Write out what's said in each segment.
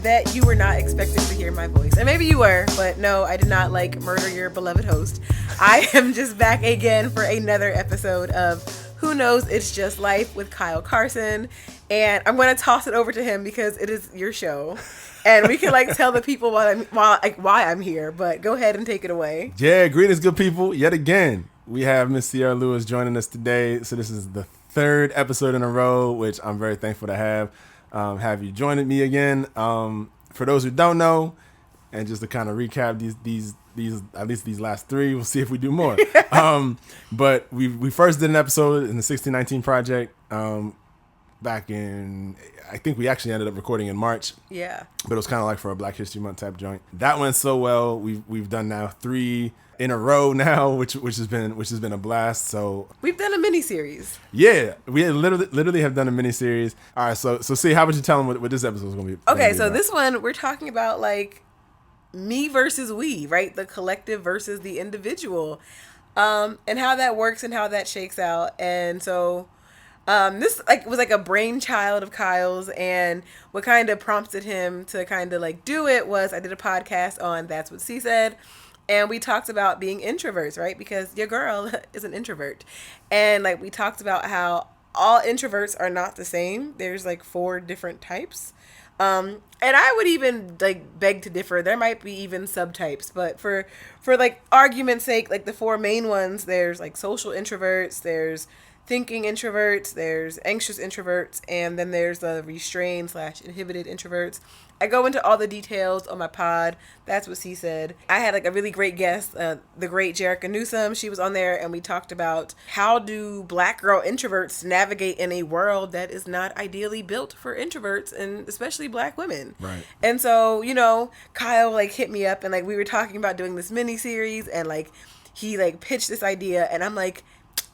that you were not expecting to hear my voice. And maybe you were, but no, I did not murder your beloved host. I am just back again for another episode of Who Knows It's Just Life with Kyle Carson. And I'm going to toss it over to him because it is your show. And we can tell the people why I'm here, but go ahead and take it away. Yeah, greetings, good people. Yet again, we have Miss Cierra Lewis joining us today. So this is the third episode in a row, which I'm very thankful to have you joining me again. For those who don't know, and just to kind of recap these at least these last three, we'll see if we do more. But we first did an episode in the 1619 Project back in, I think we actually ended up recording in March. Yeah. But it was kind of for a Black History Month type joint. That went so well. We've done now 3 in a row now, which has been a blast. So we've done a mini series. Yeah, we literally have done a mini series. All right, so see, how would you tell them what this episode is going to be? Okay, so this one we're talking about me versus we, right? The collective versus the individual, and how that works and how that shakes out. And so this was a brainchild of Kyle's, and what kind of prompted him to kind of do it was I did a podcast on That's What She Said. And we talked about being introverts, right? Because your girl is an introvert. And we talked about how all introverts are not the same. There's 4 different types. And I would even beg to differ. There might be even subtypes, but for argument's sake, the 4 main ones, there's social introverts, there's thinking introverts, there's anxious introverts, and then there's the restrained/inhibited introverts. I go into all the details on my pod. That's What She Said. I had a really great guest, the great Jerica Newsom. She was on there, and we talked about how do Black girl introverts navigate in a world that is not ideally built for introverts, and especially Black women. Right. And so, Kyle hit me up, and we were talking about doing this mini series, and he pitched this idea, and I'm like,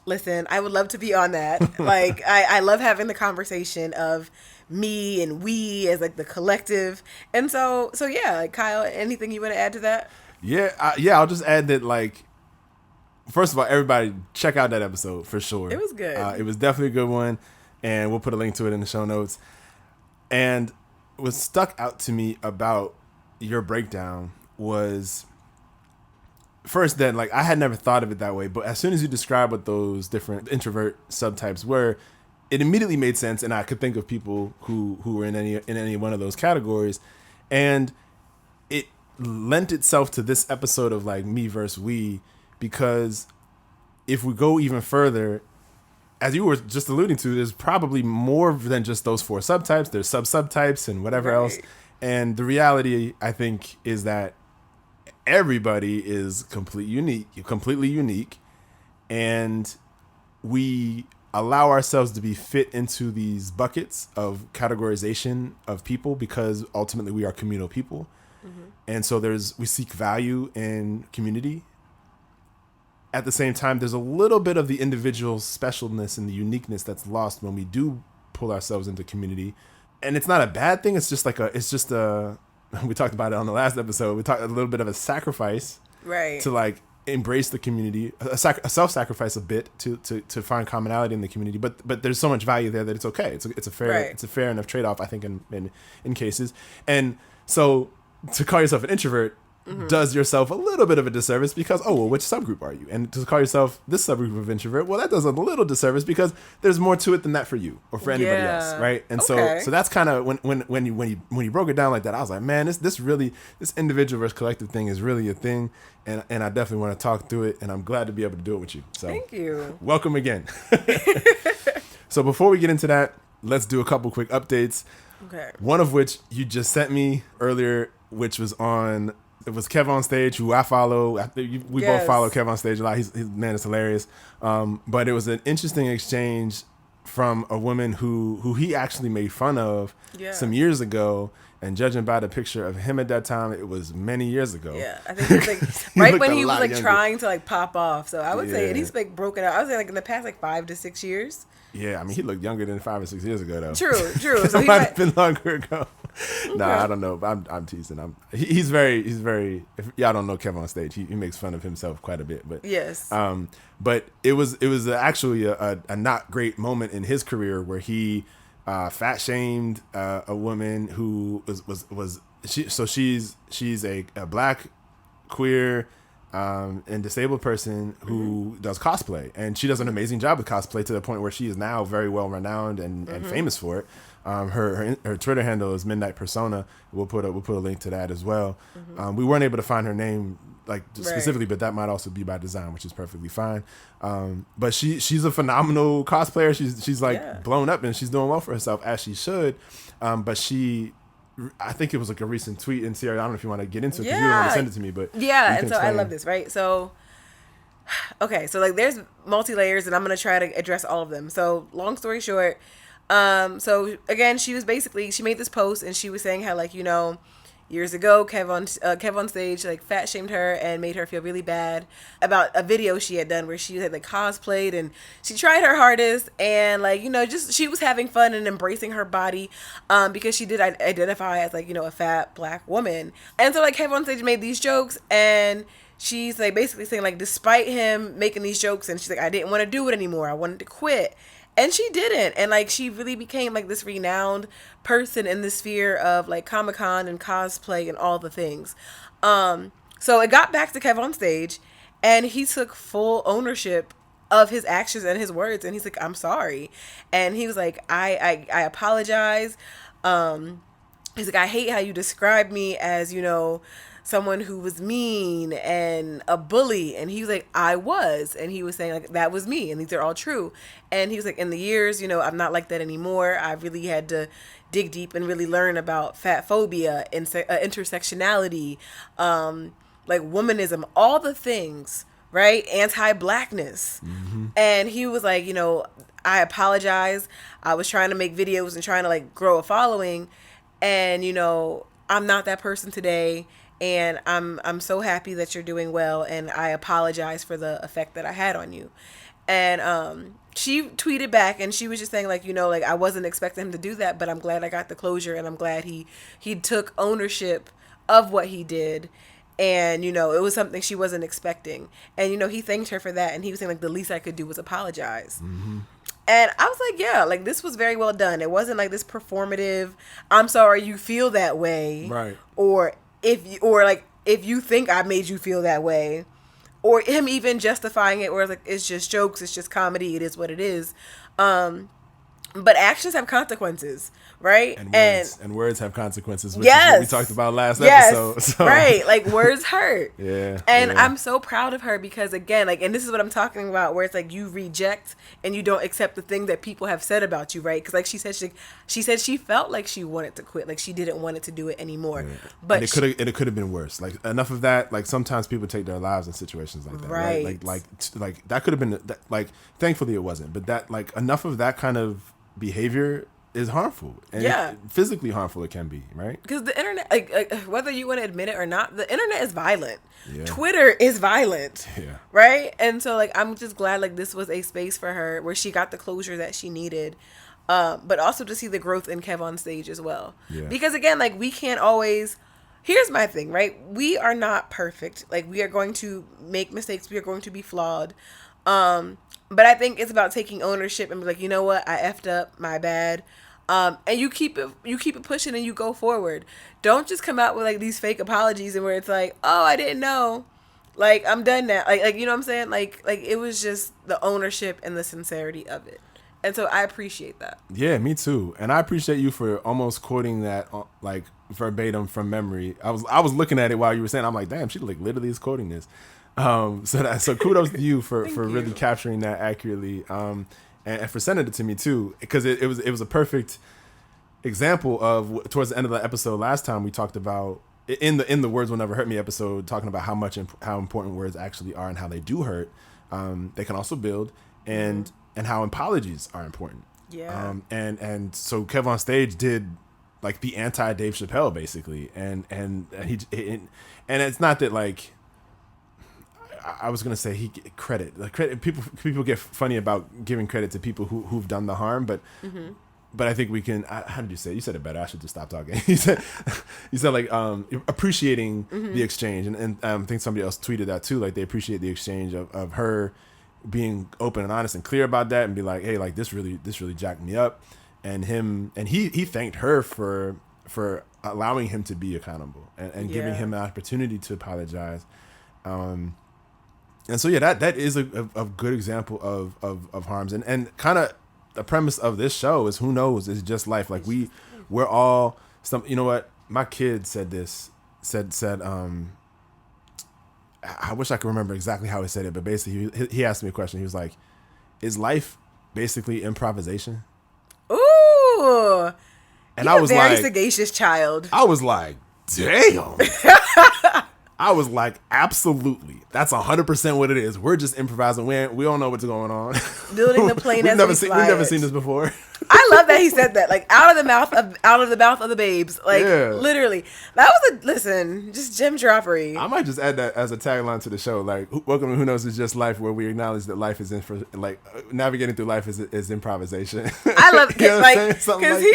listen, I would love to be on that. I love having the conversation of me and we as the collective. And so yeah, Kyle, anything you want to add to that? Yeah, I'll just add that first of all, everybody check out that episode for sure. It was good. It was definitely a good one, and we'll put a link to it in the show notes. And what stuck out to me about your breakdown was first that I had never thought of it that way, but as soon as you described what those different introvert subtypes were, it immediately made sense, and I could think of people who were in any one of those categories, and it lent itself to this episode of me versus we, because if we go even further, as you were just alluding to, there's probably more than just those 4 subtypes. There's subtypes and whatever else, and the reality, I think, is that everybody is completely unique, and we allow ourselves to be fit into these buckets of categorization of people because ultimately we are communal people. Mm-hmm. And so we seek value in community. At the same time, there's a little bit of the individual specialness and the uniqueness that's lost when we do pull ourselves into community. And it's not a bad thing. It's just we talked about it on the last episode. We talked a little bit of a sacrifice, right? To embrace the community, a self-sacrifice a bit to find commonality in the community. But there's so much value there that it's okay. It's a fair It's a fair enough trade-off, I think, in cases. And so to call yourself an introvert does yourself a little bit of a disservice because, which subgroup are you? And to call yourself this subgroup of introvert, well, that does a little disservice because there's more to it than that for you or for anybody else, right? And so that's kind of when you broke it down like that, I was like, man, this individual versus collective thing is really a thing, and I definitely want to talk through it, and I'm glad to be able to do it with you. So thank you. Welcome again. So before we get into that, let's do a couple quick updates. Okay. One of which you just sent me earlier, which was on. It was Kev on Stage, who I follow. We both follow Kev on Stage a lot. His man is hilarious. But it was an interesting exchange from a woman who he actually made fun of some years ago. And judging by the picture of him at that time, it was many years ago. Yeah, I think it was right when he was trying to trying to pop off. So I would say, and he's broken out. I would say in the past 5 to 6 years. Yeah, I mean, he looked younger than 5 or 6 years ago, though. True. So it might have been longer ago. Okay. Nah, I don't know. I'm teasing. He's very. If y'all don't know Kevin on Stage, he makes fun of himself quite a bit. But yes. But it was actually a not great moment in his career where he fat shamed a woman who was she's a black queer and disabled person who does cosplay, and she does an amazing job with cosplay to the point where she is now very well renowned and famous for it. Her Twitter handle is Midnight Persona. We'll put a link to that as well. We weren't able to find her name specifically, but that might also be by design, which is perfectly fine. But she's a phenomenal cosplayer. She's blown up, and she's doing well for herself, as she should. But I think it was like a recent tweet in Sierra. I don't know if you want to get into it because you don't want to send it to me, but and so I love this, right? So okay, so like there's multi layers, and I'm gonna try to address all of them. So long story short, so again, she made this post, and she was saying how, like, years ago, Kev on stage like fat shamed her and made her feel really bad about a video she had done where she had like cosplayed, and she tried her hardest, and like, just she was having fun and embracing her body, because she did identify as like, a fat black woman. And so like Kev on stage made these jokes, and she's like basically saying like, despite him making these jokes, and she's like, I didn't want to do it anymore, I wanted to quit. And she didn't. And like, she really became like this renowned person in the sphere of like Comic-Con and cosplay and all the things. So it got back to Kev on stage, and he took full ownership of his actions and his words. And he's like, I'm sorry. And he was like, I apologize. He's like, I hate how you describe me as, someone who was mean and a bully. And he was like, I was. And he was saying like, that was me, and these are all true. And he was like, in the years, I'm not like that anymore. I really had to dig deep and really learn about fat phobia, intersectionality, like womanism, all the things, right? Anti-blackness. And he was like, I apologize. I was trying to make videos and trying to like grow a following, and I'm not that person today. And I'm so happy that you're doing well, and I apologize for the effect that I had on you. And she tweeted back, and she was just saying like, like, I wasn't expecting him to do that, but I'm glad I got the closure, and I'm glad he took ownership of what he did. And it was something she wasn't expecting. And he thanked her for that, and he was saying like, the least I could do was apologize. And I was like, yeah, like, this was very well done. It wasn't like this performative, I'm sorry you feel that way, right? Or if you think I made you feel that way, or him even justifying it, where it's like, it's just jokes, it's just comedy, it is what it is. But actions have consequences, right? And words have consequences, which is what we talked about last episode. So. Right, like, words hurt. And I'm so proud of her, because again, like, and this is what I'm talking about, where it's like, you reject and you don't accept the thing that people have said about you, right? Because like she said she felt like she wanted to quit, like she didn't want it to do it anymore. But it could have been worse. Like, enough of that. Like, sometimes people take their lives in situations like that, right? Like that could have been like. Thankfully, it wasn't. But that, like, enough of that kind of behavior is harmful, and physically harmful it can be, right? Because the internet, like whether you want to admit it or not, the internet is violent. Twitter is violent, right? And so like, I'm just glad like this was a space for her where she got the closure that she needed, but also to see the growth in Kev on stage as well. Because again, like, we can't always. Here's my thing, right? We are not perfect. Like, we are going to make mistakes. We are going to be flawed. But I think it's about taking ownership and be like, you know what, I effed up, my bad. And you keep it pushing, and you go forward. Don't just come out with like these fake apologies and where it's like, oh, I didn't know, like, I'm done now. Like, you know what I'm saying? Like it was just the ownership and the sincerity of it. And so I appreciate that. Yeah, me too. And I appreciate you for almost quoting that like verbatim from memory. I was looking at it while you were saying, I'm like, damn, she like literally is quoting this. So kudos to you for really capturing that accurately, and for sending it to me too, because it was a perfect example of, towards the end of the episode last time, we talked about in the Words Will Never Hurt Me episode, talking about how important words actually are and how they do hurt. They can also build, and how apologies are important. And so Kev on stage did like the anti Dave Chappelle basically, and it's not that like. I was gonna say he credit. People get funny about giving credit to people who've done the harm, but I think we can. How did you say it? You said it better. I should just stop talking. you said like appreciating the exchange, and I think somebody else tweeted that too. Like, they appreciate the exchange of her being open and honest and clear about that, and be like, hey, like, this really jacked me up, he thanked her for allowing him to be accountable and giving him an opportunity to apologize. And so that is a good example of harms, and kind of the premise of this show is, who knows, it's just life. Like we're all some, you know what, my kid said I wish I could remember exactly how he said it, but basically he asked me a question. He was like, is life basically improvisation? Ooh. And I was very like, sagacious child. I was like, damn. I was like, absolutely. That's 100% what it is. We're just improvising. We don't know what's going on. Building the plane as we fly. We've never seen this before. I love that he said that, like out of the mouth of the babes, like literally. That was just gem droppery. I might just add that as a tagline to the show, like, welcome to Who Knows It's Just Life, where we acknowledge that life is navigating through life is improvisation. I love it, you know because he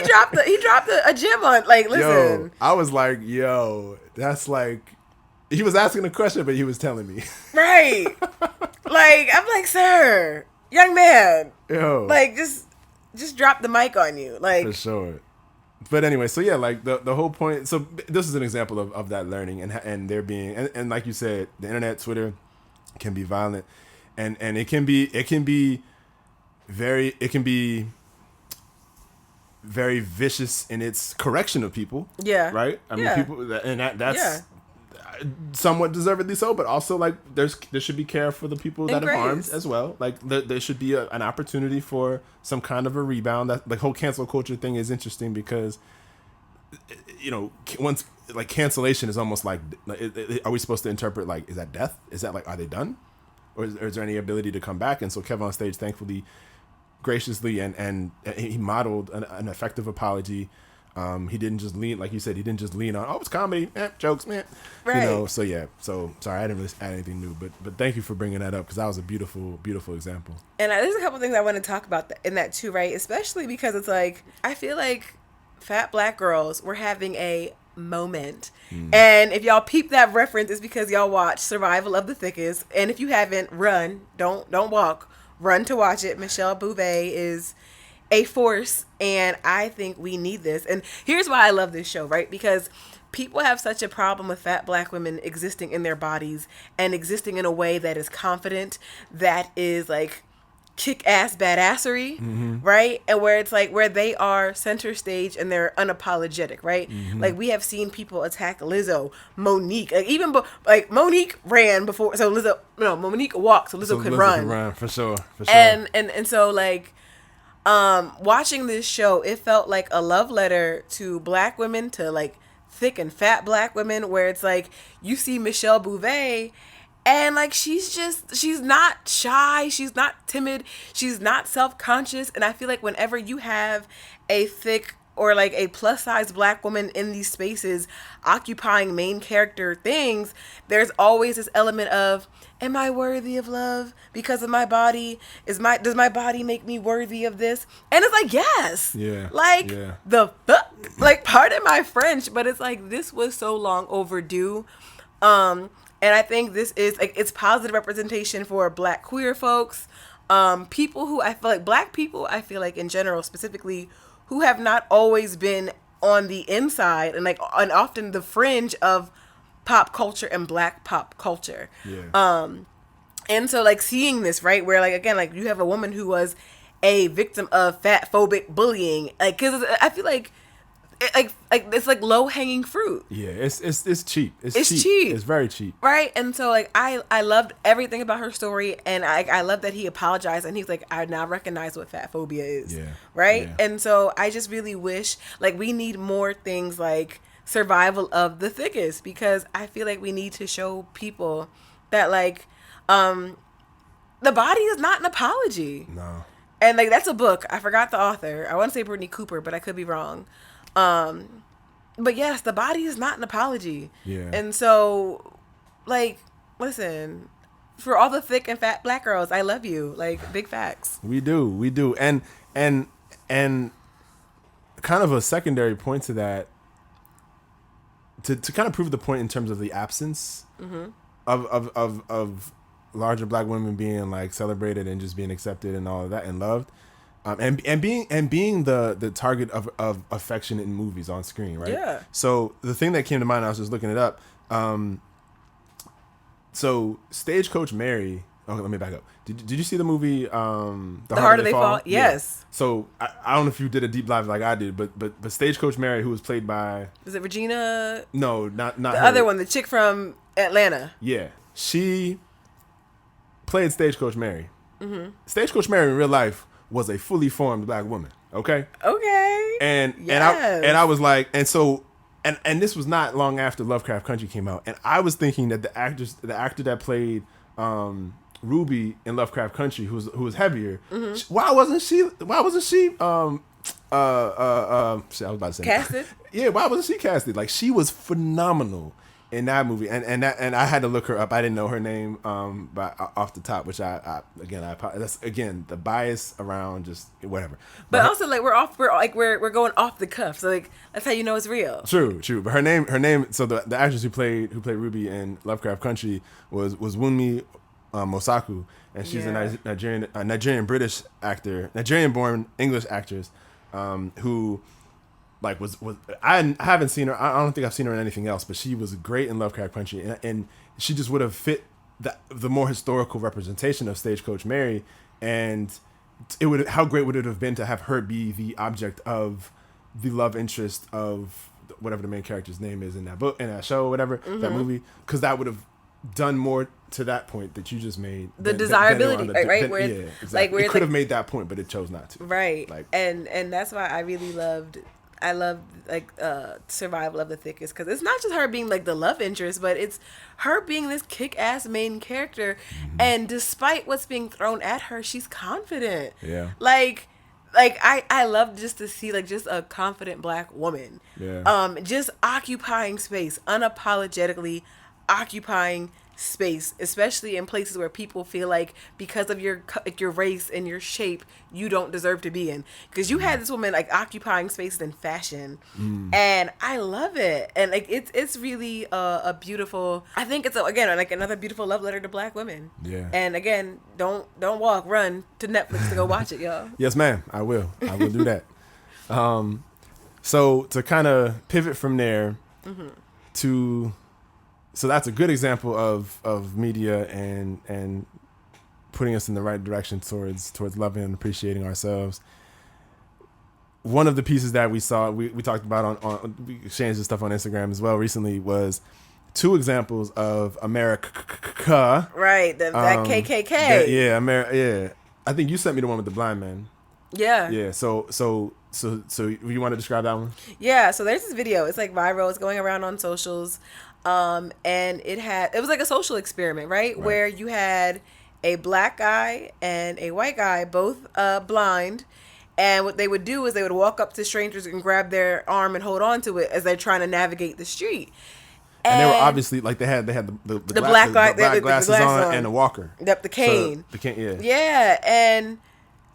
dropped a gem on, like, listen. Yo, I was like, that's like, he was asking a question, but he was telling me. Right. Like, I'm like, sir, young man. Yo. Like, just drop the mic on you. Like, for sure. But anyway, so like the whole point, so this is an example of that learning and there being, and like you said, the internet, Twitter can be violent, and it can be very vicious in its correction of people. Yeah. Right? I mean, people, and that's somewhat deservedly so, but also, like, there should be care for the people that have harmed as well. Like, there should be an opportunity for some kind of a rebound. That the whole cancel culture thing is interesting because, once, like, cancellation is almost like, are we supposed to interpret, like, is that death? Is that, like, are they done? Or is there any ability to come back? And so Kevin on stage, thankfully, graciously, and he modeled an effective apology. He didn't just lean, like you said, on, it's comedy, jokes, man. Right. So sorry, I didn't really add anything new, but thank you for bringing that up, because that was a beautiful, beautiful example. And there's a couple things I want to talk about in that too, right? Especially because it's like, I feel like fat black girls were having a moment. And if y'all peep that reference, it's because y'all watch Survival of the Thickest. And if you haven't, run, don't walk, run to watch it. Michelle Bouvet is a force, and I think we need this. And here's why I love this show, right? Because people have such a problem with fat black women existing in their bodies and existing in a way that is confident, that is like kick-ass badassery, right? And where it's like, where they are center stage and they're unapologetic, right? Like, we have seen people attack Lizzo, Monique, like, even like Monique ran before, so Monique walked so Lizzo could run. For sure. And so, like, watching this show, it felt like a love letter to black women, to like thick and fat black women, where it's like, you see Michelle Bouvet, and like, she's not shy, she's not timid, she's not self-conscious. And I feel like whenever you have a thick or like a plus size black woman in these spaces occupying main character things, there's always this element of, am I worthy of love because of my body? Does my body make me worthy of this? And it's like, yes. Yeah. Like, the fuck? Like, pardon my French, but it's like, this was so long overdue. And I think this is like, it's positive representation for black queer folks, people who, I feel like, black people, I feel like in general, specifically, who have not always been on the inside and like on often the fringe of pop culture and black pop culture. And so, like, seeing this, right, where, like, again, like, you have a woman who was a victim of fat phobic bullying, like, because I feel like it's like low hanging fruit. Yeah, it's cheap. It's cheap. It's very cheap. Right. And so, like, I loved everything about her story, and I love that he apologized and he's like, I now recognize what fat phobia is. Yeah. Right. Yeah. And so I just really wish, like, we need more things like Survival of the Thickest, because I feel like we need to show people that, like, the body is not an apology. No. And, like, that's a book. I forgot the author. I want to say Brittany Cooper, but I could be wrong. But yes, the body is not an apology. Yeah. And so, like, listen, for all the thick and fat black girls, I love you. Like, big facts. We do. And kind of a secondary point to that, to kind of prove the point in terms of the absence of larger black women being, like, celebrated and just being accepted and all of that and loved. and being the target of affection in movies on screen, right? Yeah. So the thing that came to mind, I was just looking it up. So Stagecoach Mary. Okay, let me back up. Did you see the movie The Harder They Fall? Yes. Yeah. So I don't know if you did a deep dive like I did, but Stagecoach Mary, who was played by, Was it Regina? No, not The her. other one, the chick from Atlanta. Yeah, she played Stagecoach Mary. Mm-hmm. Stagecoach Mary in real life was a fully formed black woman. Okay. Okay. And Yes. I was like, and so and this was not long after Lovecraft Country came out, and I was thinking that the actor that played Ruby in Lovecraft Country, who was heavier, why wasn't she shit, I was about to say Casted? Yeah, why wasn't she casted? Like, she was phenomenal in that movie, and I had to look her up. I didn't know her name off the top, which I that's again the bias around just whatever. But also, like, we're going off the cuff, so like that's how you know it's real. True. But her name. So the actress who played Ruby in Lovecraft Country was Wunmi Mosaku, and she's a Nigerian British actor, Nigerian-born English actress, who like was I haven't seen her. I don't think I've seen her in anything else, but she was great in Lovecraft Country, and she just would have fit the more historical representation of Stagecoach Mary, and how great would it have been to have her be the object of the love interest of whatever the main character's name is in that book, in that show, whatever, that movie, because that would have done more to that point that you just made. The desirability, right? Exactly. Like, where it could have made that point, but it chose not to. Right. Like, and that's why I really loved like Survival of the Thickest, because it's not just her being like the love interest, but it's her being this kick-ass main character, and despite what's being thrown at her, she's confident. Yeah. Like I love just to see like just a confident black woman. Yeah. Just occupying space, unapologetically occupying space, especially in places where people feel like because of your race and your shape you don't deserve to be in, because you had this woman like occupying spaces in fashion, and I love it, and like it's really a beautiful, I think it's again like another beautiful love letter to black women. Yeah. And again, don't walk, run to Netflix to go watch it, y'all. Yes, ma'am. I will do that. So to kind of pivot from there to, so that's a good example of media and putting us in the right direction towards loving and appreciating ourselves. One of the pieces that we saw, we talked about on we exchanged this stuff on Instagram as well recently, was two examples of America. Right, that KKK. Yeah. I think you sent me the one with the blind man. Yeah. Yeah. So you want to describe that one? Yeah. So there's this video. It's like viral. It's going around on socials. And it was like a social experiment, right? Where you had a black guy and a white guy, both blind. And what they would do is they would walk up to strangers and grab their arm and hold on to it as they're trying to navigate the street. And they were obviously like they had the black glasses on and a walker. Yep, the cane. So, the cane, yeah. Yeah, and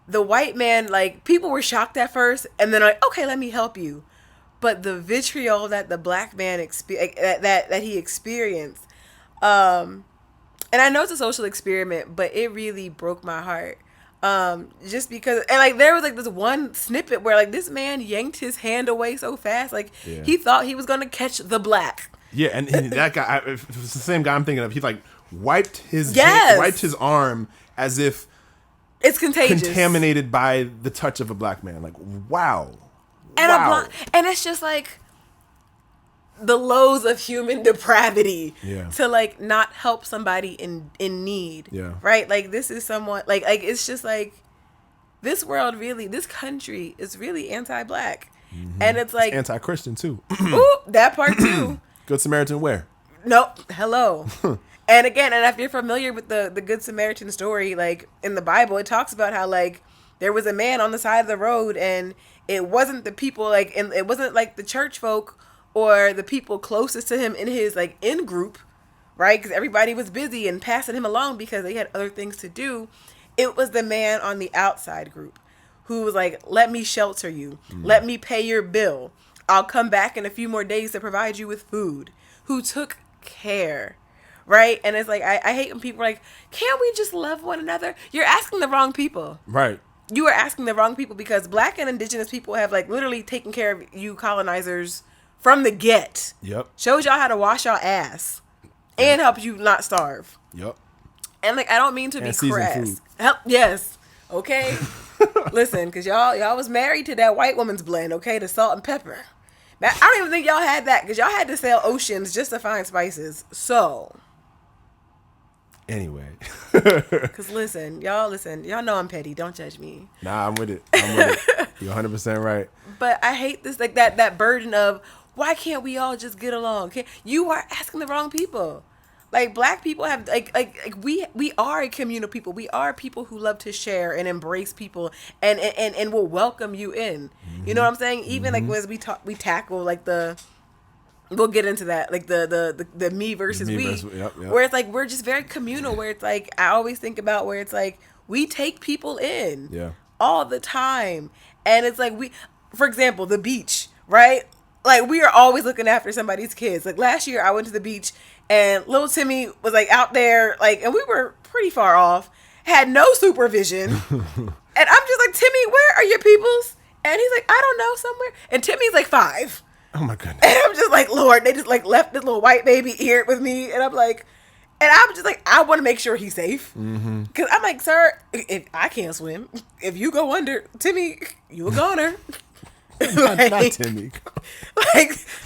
the white man, like, people were shocked at first, and then like, okay, let me help you. But the vitriol that the black man that he experienced, and I know it's a social experiment, but it really broke my heart. Just because, and like there was like this one snippet where like this man yanked his hand away so fast, like he thought he was gonna catch the black. Yeah, and that guy, if it's the same guy I'm thinking of, he like wiped his arm as if it's contagious, contaminated by the touch of a black man. Like, wow. And it's just like the lows of human depravity to like not help somebody in need. Yeah. Right? Like this is someone like it's just like this world really, this country is really anti-black. Mm-hmm. And it's like it's anti-Christian too. Ooh, that part too. Good Samaritan where? Nope. Hello. And again, and if you're familiar with the Good Samaritan story, like in the Bible, it talks about how like there was a man on the side of the road, and it wasn't the people like, and it wasn't like the church folk or the people closest to him in his like in group, right? Because everybody was busy and passing him along because they had other things to do. It was the man on the outside group who was like, let me shelter you. Let me pay your bill. I'll come back in a few more days to provide you with food. Who took care, right? And it's like, I hate when people are like, can't we just love one another? You're asking the wrong people. Right. you are asking the wrong people, because Black and Indigenous people have like literally taken care of you colonizers from the get. Yep. Showed y'all how to wash y'all ass and helped you not starve. Yep. And like, I don't mean to be crass. Food. Yes. Okay. Listen, because y'all was married to that white woman's blend, okay, the salt and pepper. Now, I don't even think y'all had that, because y'all had to sail oceans just to find spices. So. Anyway. Because y'all know I'm petty. Don't judge me. Nah, I'm with it. You're 100% right. But I hate this, like that burden of, why can't we all just get along? You are asking the wrong people. Like, Black people have like we are a communal people. We are people who love to share and embrace people and will welcome you in. Mm-hmm. You know what I'm saying? Even like as we tackle like we'll get into that, like the me versus we, yep. Where it's like we're just very communal. Where it's like I always think about where it's like we take people in all the time, and it's like for example, the beach, right? Like, we are always looking after somebody's kids. Like, last year I went to the beach and little Timmy was like out there, like, and we were pretty far off, had no supervision. And I'm just like, Timmy, where are your peoples? And he's like, I don't know, somewhere. And Timmy's like 5. Oh my goodness. And I'm just like, Lord, they just like left this little white baby here with me. And I'm just like, I want to make sure he's safe. Mm-hmm. Cause I'm like, sir, if I can't swim, if you go under, Timmy, you a goner. Not Timmy.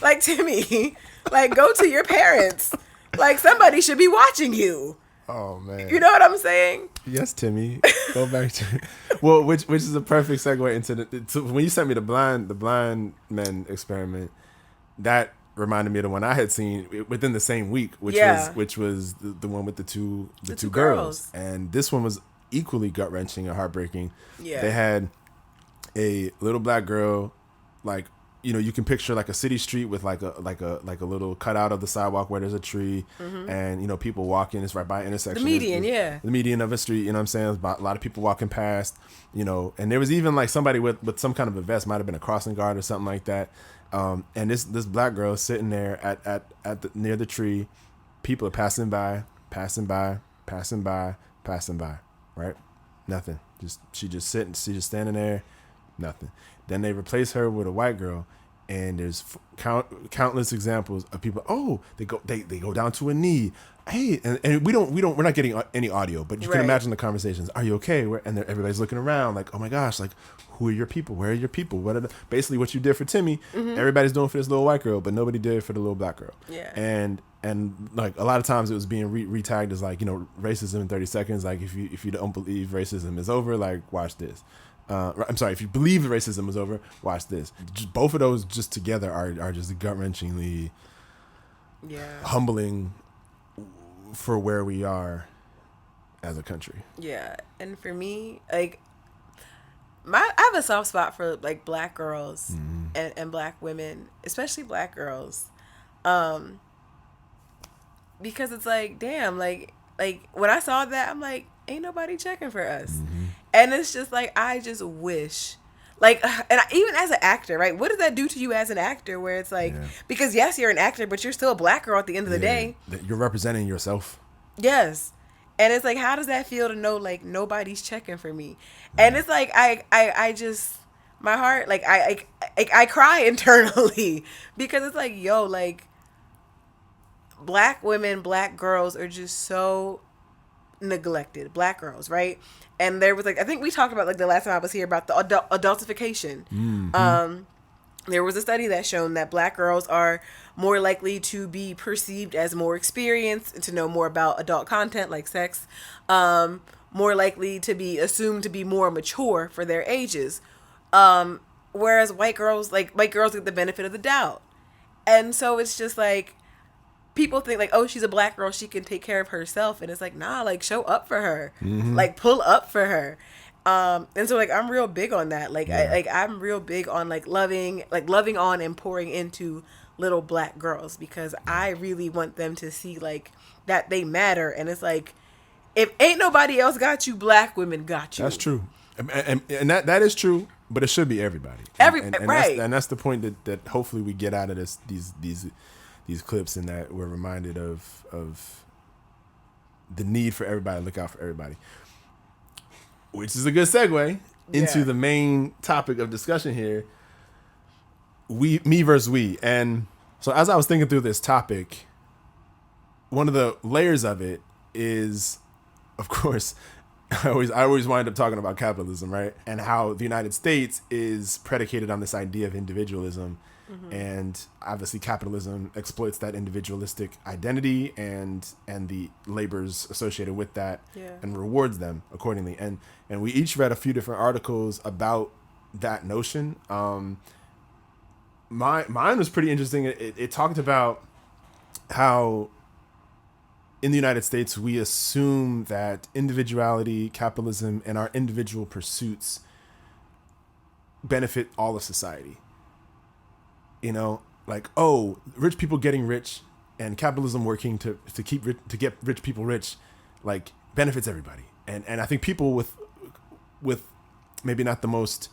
Like Timmy, like, go to your parents. Like, somebody should be watching you. Oh man. You know what I'm saying? Yes, Timmy. Go back to well, which is a perfect segue into when you sent me the blind men experiment. That reminded me of the one I had seen within the same week, which was the one with the two girls. And this one was equally gut wrenching and heartbreaking. Yeah. They had a little Black girl, like, you know, you can picture like a city street with like a little cutout of the sidewalk where there's a tree, and, you know, people walking. It's right by an intersection. The median, the median of a street. You know what I'm saying? There's a lot of people walking past. You know, and there was even like somebody with some kind of a vest, might have been a crossing guard or something like that. And this Black girl sitting there at near the tree. People are passing by, right? Nothing. She just standing there. Nothing. Then they replace her with a white girl, and there's countless examples of people. Oh, they go down to a knee. Hey, and we're not getting any audio, but you can imagine the conversations. Are you okay? And everybody's looking around like, oh my gosh, like, who are your people? Where are your people? Basically what you did for Timmy, everybody's doing for this little white girl, but nobody did for the little Black girl. Yeah. And like a lot of times it was being retagged as like, you know, racism in 30 seconds. Like, if you don't believe racism is over, like, watch this. I'm sorry, if you believe racism is over, watch this. Both of those just together are just gut-wrenchingly humbling for where we are as a country. Yeah. And for me, like, I have a soft spot for like Black girls and Black women, especially Black girls. Because it's like, damn, like when I saw that, I'm like, ain't nobody checking for us. And it's just like, I just wish, like, and even as an actor, right? What does that do to you as an actor? Where it's like, because yes, you're an actor, but you're still a Black girl at the end of the day. You're representing yourself. Yes. And it's like, how does that feel to know, like, nobody's checking for me? And it's like, I just, my heart, like, I cry internally because it's like, yo, like, Black women, Black girls are just so neglected. Black girls, right? And there was like, I think we talked about like the last time I was here about the adultification. There was a study that shown that Black girls are more likely to be perceived as more experienced and to know more about adult content like sex, more likely to be assumed to be more mature for their ages, whereas white girls get the benefit of the doubt. And so it's just like, people think like, oh, she's a Black girl, she can take care of herself. And it's like, nah, like, show up for her. Like, pull up for her. And so like, I'm real big on that. Like, I'm real big on like loving on and pouring into little Black girls, because I really want them to see like that they matter. And it's like, if ain't nobody else got you, Black women got you. That's true. And that is true, but it should be everybody. Right. That's the point that hopefully we get out of these clips, and that we're reminded of the need for everybody to look out for everybody, which is a good segue into the main topic of discussion here. Me versus we. And so as I was thinking through this topic, one of the layers of it is, of course, I always wind up talking about capitalism, right? And how the United States is predicated on this idea of individualism. And obviously capitalism exploits that individualistic identity and the labors associated with that and rewards them accordingly. And we each read a few different articles about that notion. Mine was pretty interesting. It talked about how in the United States, we assume that individuality, capitalism, and our individual pursuits benefit all of society. You know, like, oh, rich people getting rich and capitalism working to get rich people rich, like, benefits everybody. And I think people with maybe not the most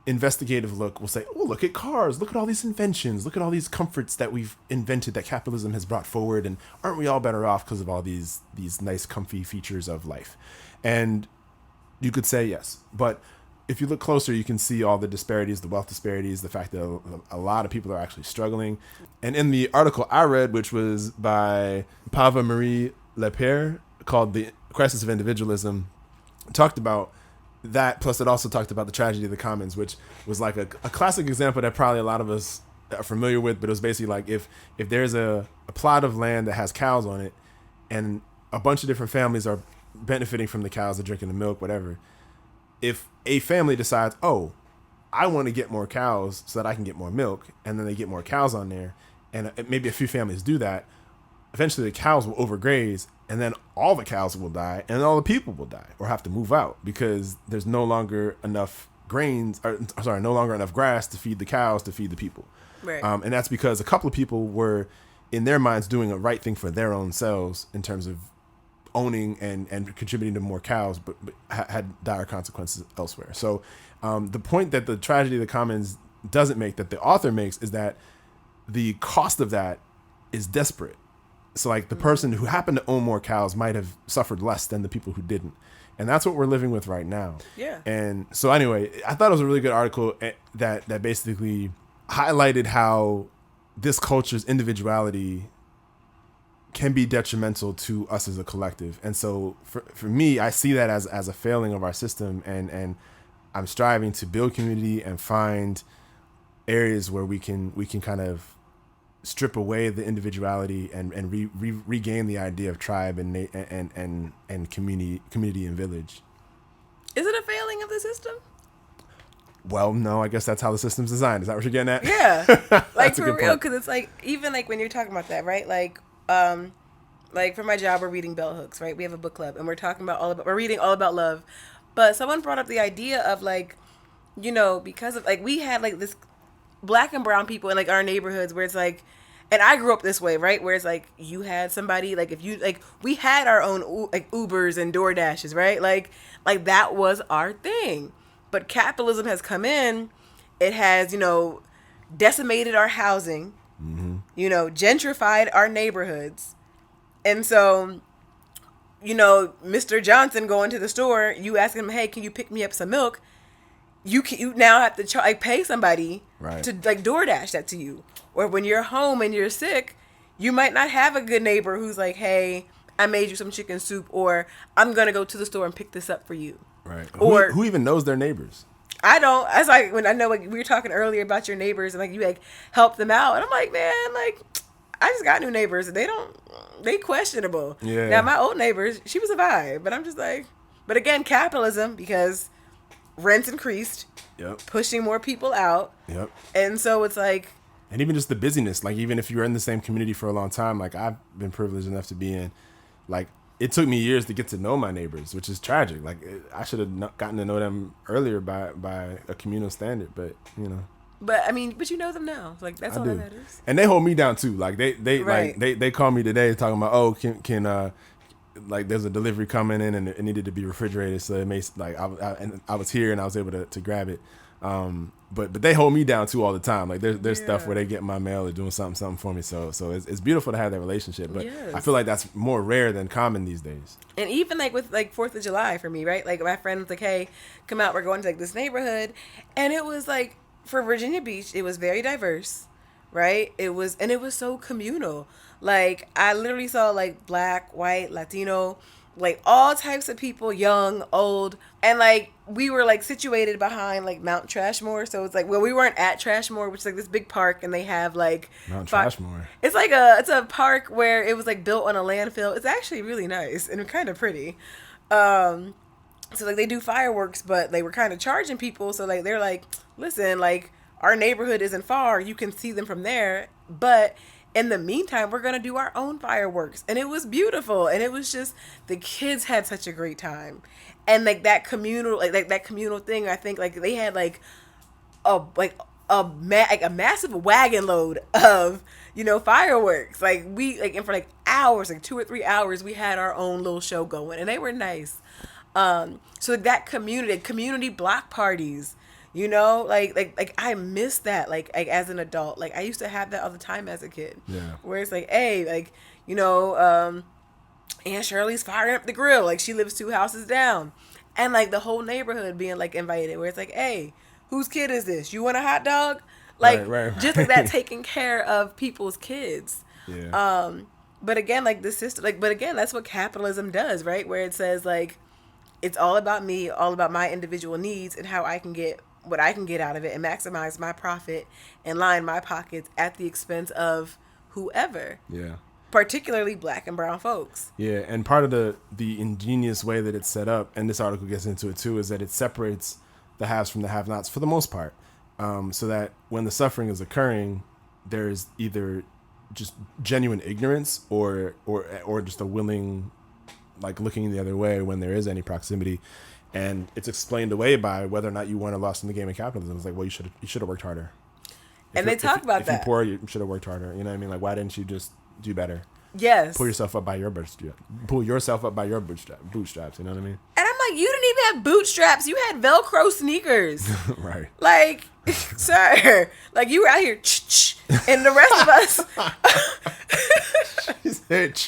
investigative look will say, oh, look at cars, look at all these inventions, look at all these comforts that we've invented that capitalism has brought forward, and aren't we all better off because of all these nice comfy features of life? And you could say yes, but if you look closer, you can see all the disparities, the wealth disparities, the fact that a lot of people are actually struggling. And in the article I read, which was by Pava Marie Lepere, called The Crisis of Individualism, talked about that, plus it also talked about the tragedy of the commons, which was like a classic example that probably a lot of us are familiar with, but it was basically like if there's a plot of land that has cows on it and a bunch of different families are benefiting from the cows, they're drinking the milk, whatever. If a family decides, oh, I want to get more cows so that I can get more milk, and then they get more cows on there, and maybe a few families do that, eventually the cows will overgraze, and then all the cows will die, and all the people will die or have to move out because there's no longer enough no longer enough grass to feed the cows to feed the people. Right. And that's because a couple of people were, in their minds, doing a right thing for their own selves in terms of owning and contributing to more cows, but had dire consequences elsewhere. So the point that the tragedy of the commons doesn't make, that the author makes, is that the cost of that is desperate. So like the person who happened to own more cows might have suffered less than the people who didn't. And that's what we're living with right now. Yeah. And so anyway, I thought it was a really good article that basically highlighted how this culture's individuality can be detrimental to us as a collective. And so for me, I see that as a failing of our system, and I'm striving to build community and find areas where we can kind of strip away the individuality and regain the idea of tribe and community and village. Is it a failing of the system? Well, no, I guess that's how the system's designed. Is that what you're getting at? Yeah. Like for real, because it's like, even like when you're talking about that, right? Like for my job, we're reading bell hooks, right? We have a book club and we're reading all about love. But someone brought up the idea of like, you know, because of like, we had like this black and brown people in like our neighborhoods where it's like, and I grew up this way, right? Where it's like, you had somebody, like if you, like we had our own like Ubers and DoorDashes, right? Like that was our thing. But capitalism has come in. It has, you know, decimated our housing, you know, gentrified our neighborhoods. And so, you know, Mr. Johnson going to the store, you ask him, hey, can you pick me up some milk? You now have to pay somebody to like DoorDash that to you. Or when you're home and you're sick, you might not have a good neighbor who's like, hey, I made you some chicken soup, or I'm going to go to the store and pick this up for you. Right. Or who even knows their neighbors? I don't. That's like when I know, like we were talking earlier about your neighbors and like you like help them out, and I'm like, man, like I just got new neighbors and they questionable. Yeah. Now my old neighbors, she was a vibe, but I'm just like, but again, capitalism, because rents increased, pushing more people out, and so it's like, and even just the busyness, like even if you're in the same community for a long time, like I've been privileged enough to be in, like. It took me years to get to know my neighbors, which is tragic. Like I should have gotten to know them earlier by a communal standard, but you know. But I mean, but you know them now. Like that's all that matters. And they hold me down too. Like they right. like they call me today talking about, oh, can like there's a delivery coming in and it needed to be refrigerated, so it makes like I was here and I was able to grab it. But they hold me down too all the time. Like there's stuff where they get my mail or doing something for me. So it's beautiful to have that relationship. But I feel like that's more rare than common these days. And even like with like 4th of July for me, right? Like my friend was like, "Hey, come out. We're going to like this neighborhood," and it was like for Virginia Beach, it was very diverse, right? It was so communal. Like I literally saw like Black, white, Latino, like all types of people, young, old, and like we were like situated behind like Mount Trashmore. So it's like, well, we weren't at Trashmore, which is like this big park, and they have like Mount Trashmore. It's like it's a park where it was like built on a landfill. It's actually really nice and kind of pretty. So like they do fireworks, but they were kind of charging people. So like they're like, listen, like our neighborhood isn't far. You can see them from there, but in the meantime, we're going to do our own fireworks. And it was beautiful. And it was just, the kids had such a great time. And like that communal, like that communal thing, I think like they had like a massive wagon load of, you know, fireworks. Like we, like, and for like hours, like 2 or 3 hours, we had our own little show going, and they were nice. So like that community block parties, you know, like I miss that, like as an adult. Like I used to have that all the time as a kid. Yeah. Where it's like, hey, like, you know, Aunt Shirley's firing up the grill. Like she lives 2 houses down. And like the whole neighborhood being like invited, where it's like, hey, whose kid is this? You want a hot dog? Like right. just like that, taking care of people's kids. Yeah. But again, like the system, like, but again, that's what capitalism does, right? Where it says like, it's all about me, all about my individual needs and how I can get what I can get out of it and maximize my profit and line my pockets at the expense of whoever. Yeah. Particularly Black and brown folks. Yeah, and part of the ingenious way that it's set up, and this article gets into it too, is that it separates the haves from the have-nots for the most part, so that when the suffering is occurring, there's either just genuine ignorance or just a willing, like, looking the other way when there is any proximity, and it's explained away by whether or not you won or lost in the game of capitalism. It's like, well, you should have worked harder. And they talk about that. If you're poor, you should have worked harder. You know what I mean? Like, why didn't you just do better? Yes. Pull yourself up by your bootstraps. Pull yourself up by your bootstraps. You know what I mean? And I'm like, you didn't even have bootstraps. You had Velcro sneakers. Right. Like, sir, like you were out here, and the rest of us. She said,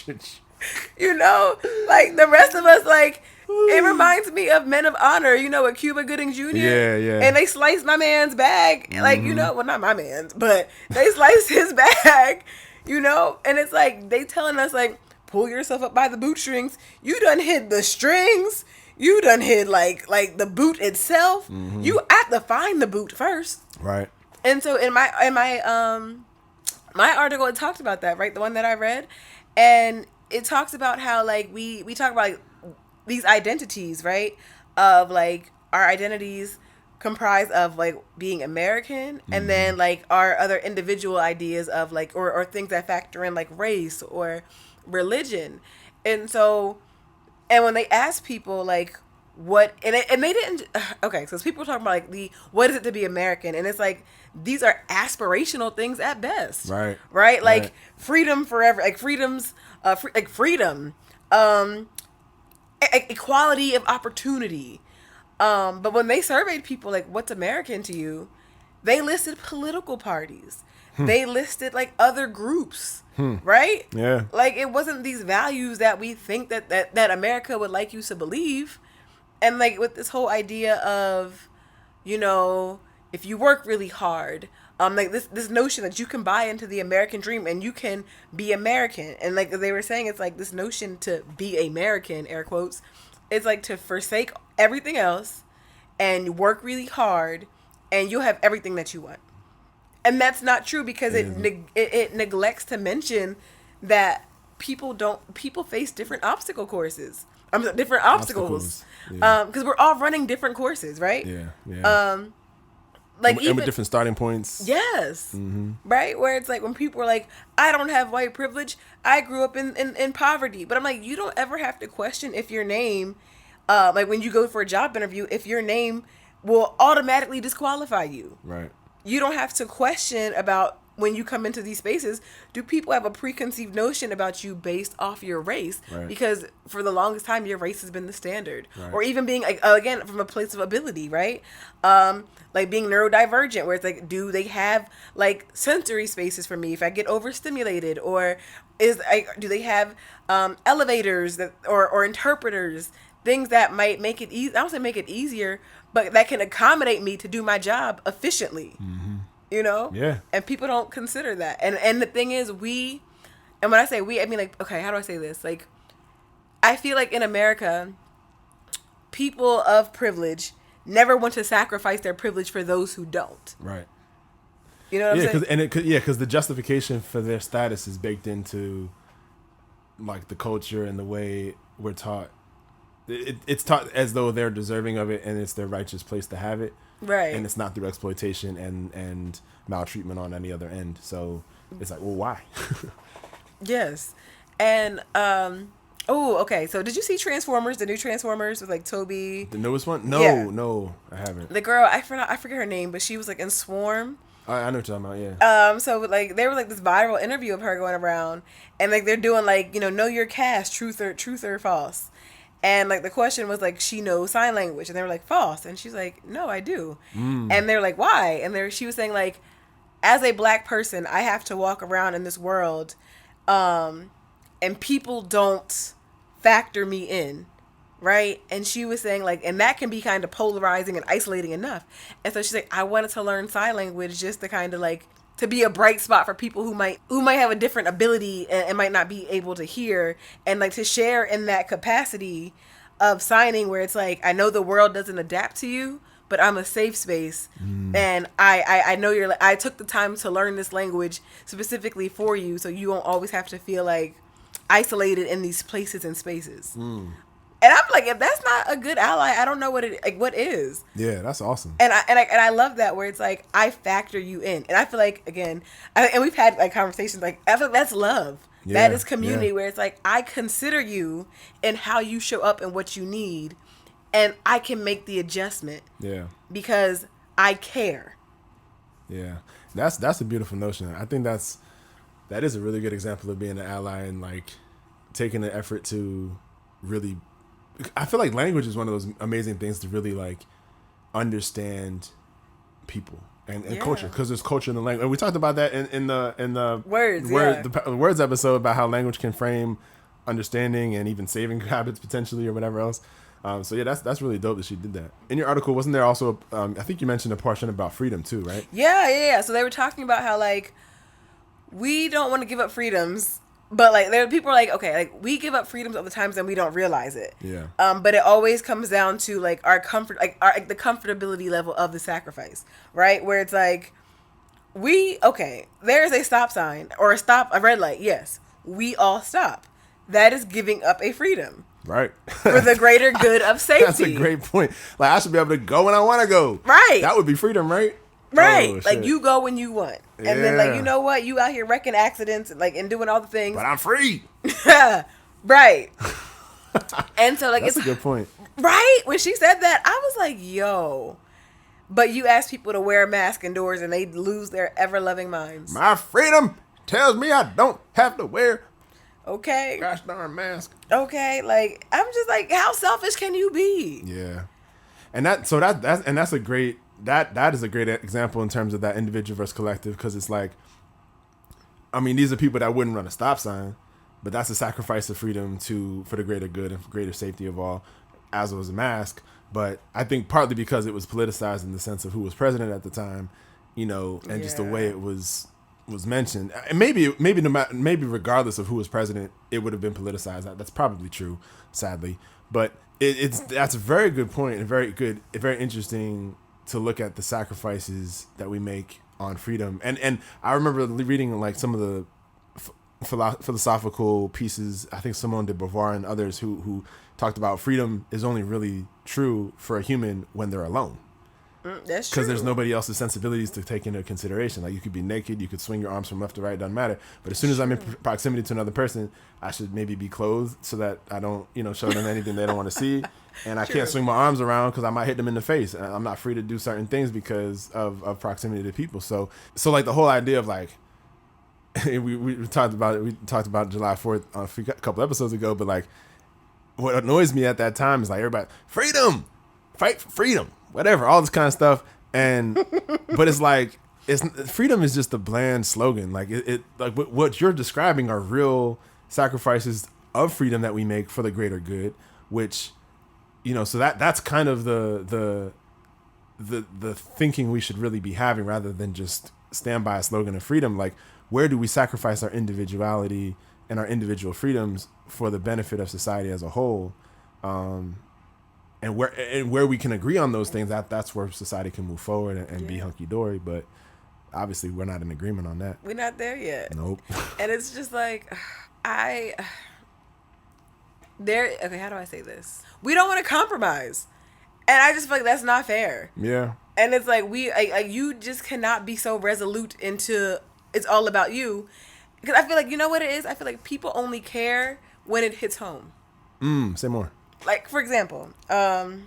you know, like the rest of us, like, it reminds me of Men of Honor, you know, with Cuba Gooding Jr. Yeah. And they sliced my man's bag. Like, you know, well, not my man's, but they sliced his bag, you know? And it's like, they telling us, like, pull yourself up by the bootstrings. You done hid the strings. You done hid, like the boot itself. You have to find the boot first. Right. And so in my article, it talked about that, right? The one that I read. And it talks about how, like, we talk about, like, these identities, right? Of like our identities comprise of like being American, and then like our other individual ideas of like or things that factor in like race or religion. And so, and when they ask people like what, and they didn't, okay, so people talking about like what is it to be American, and it's like these are aspirational things at best, right? Like freedom forever, like freedoms, freedom, equality of opportunity. But when they surveyed people like what's American to you, they listed political parties. They listed like other groups, right? Yeah. Like it wasn't these values that we think that America would like you to believe. And like with this whole idea of, you know, if you work really hard, like this notion that you can buy into the American dream and you can be American. And like they were saying, it's like this notion to be American, air quotes, it's like to forsake everything else and work really hard and you'll have everything that you want. And that's not true, because it neglects to mention that people face different obstacle courses. Different obstacles. Because we're all running different courses, right? Yeah. Like and with different starting points. Yes. Right? Where it's like when people are like, I don't have white privilege. I grew up in poverty. But I'm like, you don't ever have to question if your name, like when you go for a job interview, if your name will automatically disqualify you. Right. You don't have to question about when you come into these spaces, do people have a preconceived notion about you based off your race? Right. Because for the longest time, your race has been the standard. Right. Or even being, like, again, from a place of ability, right? Like being neurodivergent, where it's like, do they have like sensory spaces for me if I get overstimulated? Or do they have elevators or interpreters, things that might make it easy? I don't say make it easier, but that can accommodate me to do my job efficiently. Mm-hmm. You know? Yeah. And people don't consider that. And the thing is, and when I say we, I mean, like, okay, how do I say this? Like, I feel like in America, people of privilege never want to sacrifice their privilege for those who don't. Right. You know what I'm saying? Because the justification for their status is baked into like the culture and the way we're taught. It's taught as though they're deserving of it and it's their righteous place to have it. Right. And it's not through exploitation and maltreatment on any other end. So it's like, well, why? Yes. And okay. So did you see Transformers, the new Transformers with like Toby? The newest one? No, Yeah. no, I haven't. The girl, I forget her name, but she was like in Swarm. I know what you're talking about, yeah. So like there was like this viral interview of her going around, and like they're doing like, know your cast, truth or false. And like the question was like, she knows sign language, and they were like, false, and she's like, no, I do. And they're like, why? And she was saying like, as a black person, I have to walk around in this world, and people don't factor me in, right? And she was saying like, and that can be kind of polarizing and isolating enough. And so she's like, I wanted to learn sign language just to kind of like, to be a bright spot for people who might have a different ability and might not be able to hear, and like to share in that capacity of signing, where it's like, I know the world doesn't adapt to you, but I'm a safe space, and I know I took the time to learn this language specifically for you, so you won't always have to feel like isolated in these places and spaces. And I'm like, if that's not a good ally, I don't know what is. Yeah, that's awesome. And I love that, where it's like, I factor you in. And I feel like, again, and we've had like conversations, like, I feel like that's love. Yeah, that is community, where it's like, I consider you in how you show up and what you need, and I can make the adjustment. Yeah. Because I care. Yeah. That's a beautiful notion. I think that is a really good example of being an ally and like taking the effort to really, I feel like language is one of those amazing things to really like understand people and culture, because there's culture in the language. And we talked about that in the words episode, about how language can frame understanding and even saving habits potentially or whatever else. So yeah, that's really dope that she did that. In your article, wasn't there also, I think you mentioned a portion about freedom too, right? Yeah. So they were talking about how like, we don't want to give up freedoms, but like there are people are like, okay, like we give up freedoms all the times and we don't realize it. Yeah. But it always comes down to like our comfort, like the comfortability level of the sacrifice, right? Where it's like, there's a stop sign or a red light. Yes, we all stop. That is giving up a freedom. Right. For the greater good of safety. That's a great point. Like, I should be able to go when I want to go. Right. That would be freedom, right? Right. Oh, like, you go when you want. And then, like, you know what? You out here wrecking accidents and, like, and doing all the things. But I'm free. Right. And so, like, that's a good point. Right. When she said that, I was like, yo. But you ask people to wear a mask indoors and they lose their ever-loving minds. My freedom tells me I don't have to wear okay. gosh darn mask. Okay. Like, I'm just like, how selfish can you be? Yeah. And that's a great, that is a great example in terms of that individual versus collective, because it's like, I mean, these are people that wouldn't run a stop sign, but that's a sacrifice of freedom for the greater good and for greater safety of all, as was a mask. But I think partly because it was politicized in the sense of who was president at the time, and just the way it was mentioned. And maybe regardless of who was president, it would have been politicized. That's probably true, sadly. But that's a very good point and very interesting to look at the sacrifices that we make on freedom. And I remember reading like some of the philosophical pieces, I think Simone de Beauvoir and others who talked about freedom is only really true for a human when they're alone. That's true. Because there's nobody else's sensibilities to take into consideration. Like, you could be naked, you could swing your arms from left to right, doesn't matter. But as soon as I'm in proximity to another person, I should maybe be clothed so that I don't, show them anything they don't want to see. And I can't swing my arms around because I might hit them in the face. And I'm not free to do certain things because of proximity to people. So like the whole idea of like, we talked about it. We talked about July 4th a couple episodes ago. But like, what annoys me at that time is like everybody, freedom, fight for freedom, whatever, all this kind of stuff. And but it's like freedom is just a bland slogan. Like it like what you're describing are real sacrifices of freedom that we make for the greater good, which, you know, so that's kind of the thinking we should really be having, rather than just stand by a slogan of freedom. Like, where do we sacrifice our individuality and our individual freedoms for the benefit of society as a whole? And where we can agree on those things, that's where society can move forward and be hunky dory. But obviously, we're not in agreement on that. We're not there yet. Nope. And it's just like, okay, how do I say this? We don't want to compromise. And I just feel like that's not fair. Yeah. And it's like you just cannot be so resolute into it's all about you. Because I feel like, you know what it is? I feel like people only care when it hits home. Say more. Like, for example, the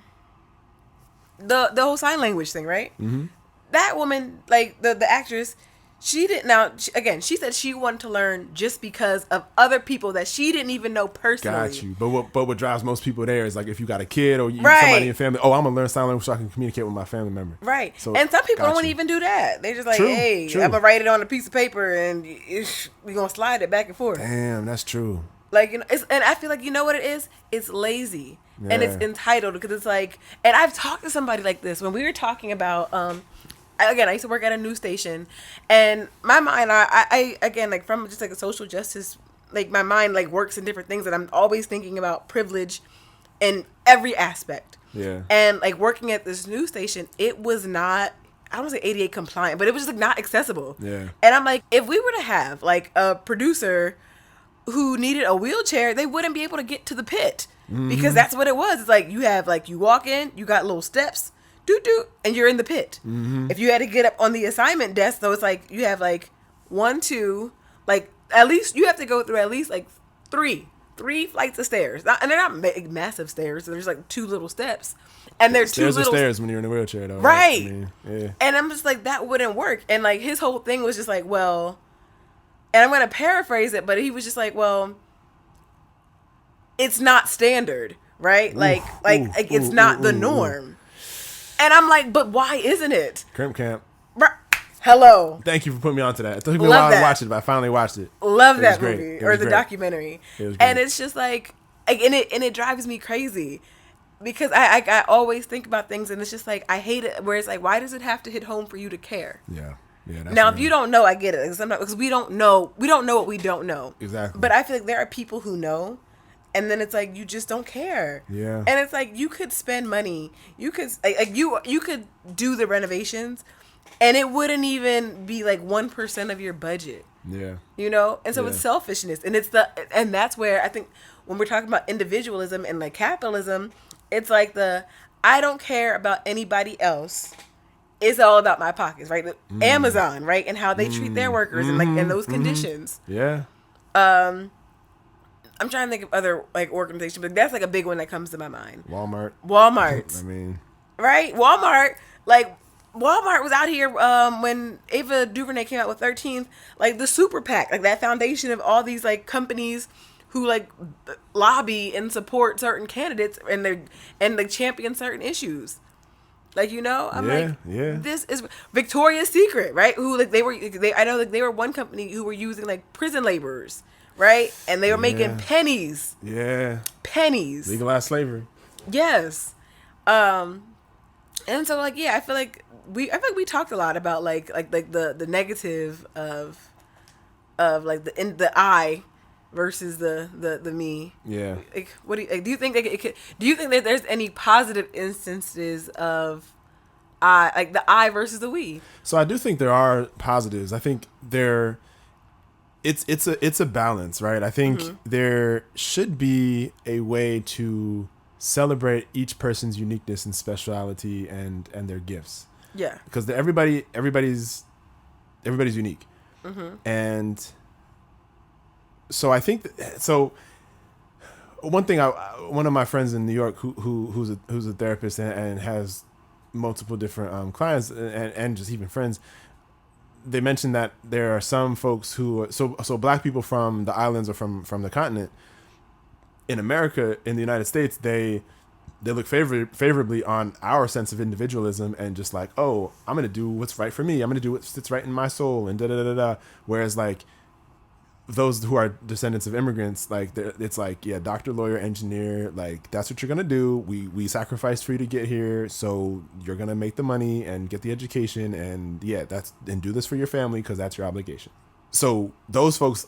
whole sign language thing, right? Mm-hmm. That woman, like the actress, she didn't. Now, she said she wanted to learn just because of other people that she didn't even know personally. Got you. But what drives most people there is like, if you got a kid or right. somebody in your family, I'm gonna learn sign language so I can communicate with my family member. Right. So, and some people don't even do that. They're just like, true, hey, true. I'm gonna write it on a piece of paper and we're gonna slide it back and forth. Damn, that's true. Like, you know, and I feel like, you know what it is? It's lazy. Yeah. And it's entitled, because it's like, and I've talked to somebody like this when we were talking about, I used to work at a news station, and my mind, I again, like, from just like a social justice, like, my mind like works in different things, and I'm always thinking about privilege in every aspect. Yeah. And like working at this news station, it was not, I don't want to say ADA compliant, but it was just like not accessible. Yeah. And I'm like, if we were to have like a producer who needed a wheelchair, they wouldn't be able to get to the pit, because that's what it was. It's like, you have like, you walk in, you got little steps, and you're in the pit. Mm-hmm. If you had to get up on the assignment desk, so it's like you have like 1, 2, like at least you have to go through at least like three flights of stairs, and they're not massive stairs. There's like 2 little steps, and there's stairs 2 little stairs when you're in a wheelchair, though. Right. I mean, yeah. And I'm just like, that wouldn't work. And like his whole thing was just like, well, and I'm gonna paraphrase it, but he was just like, well, it's not standard, right? It's not the norm. And I'm like, but why isn't it? Crimp Camp. Hello. Thank you for putting me onto that. It took me a while to watch it, but I finally watched it. Love that movie, or the documentary. It was great. And it's just like, and it drives me crazy, because I always think about things, and it's just like, I hate it where it's like, why does it have to hit home for you to care? Yeah. Now, if you don't know, I get it. Because we don't know what we don't know. Exactly. But I feel like there are people who know, and then it's like, you just don't care. Yeah. And it's like, you could spend money. You could you could do the renovations, and it wouldn't even be like 1% of your budget. Yeah. You know? And so it's selfishness. And that's where I think when we're talking about individualism and like capitalism, it's like I don't care about anybody else. It's all about my pockets, right? Amazon, right? And how they treat their workers and like in those conditions. Yeah. I'm trying to think of other like organizations, but that's like a big one that comes to my mind. Walmart. I mean, right? Walmart was out here when Ava DuVernay came out with 13th, like the super PAC, like that foundation of all these like companies who like lobby and support certain candidates and they champion certain issues. Like, you know, I'm this is Victoria's Secret, right? Who like I know like they were one company who were using like prison laborers. Right? And they were making pennies. Yeah. Pennies. Legalized slavery. Yes. And so like, I feel like we talked a lot about like the negative of like the I versus the me. Yeah. Like, what do you think do you think that there's any positive instances of I, like the I versus the we? So I do think there are positives. I think it's a balance, right? I think there should be a way to celebrate each person's uniqueness and speciality and their gifts. Yeah. Because everybody's unique. And so I think one thing one of my friends in New York who's a therapist and has multiple different clients and just even friends, they mentioned that there are some folks who so black people from the islands or from the continent in America, in the United States, they look favorably on our sense of individualism and just like, oh, I'm gonna do what's right for me. I'm gonna do what sits right in my soul and da da da da. Whereas like those who are descendants of immigrants, like it's like, yeah, doctor, lawyer, engineer, like that's what you're gonna do. We sacrificed for you to get here, so you're gonna make the money and get the education, and and do this for your family because that's your obligation. So those folks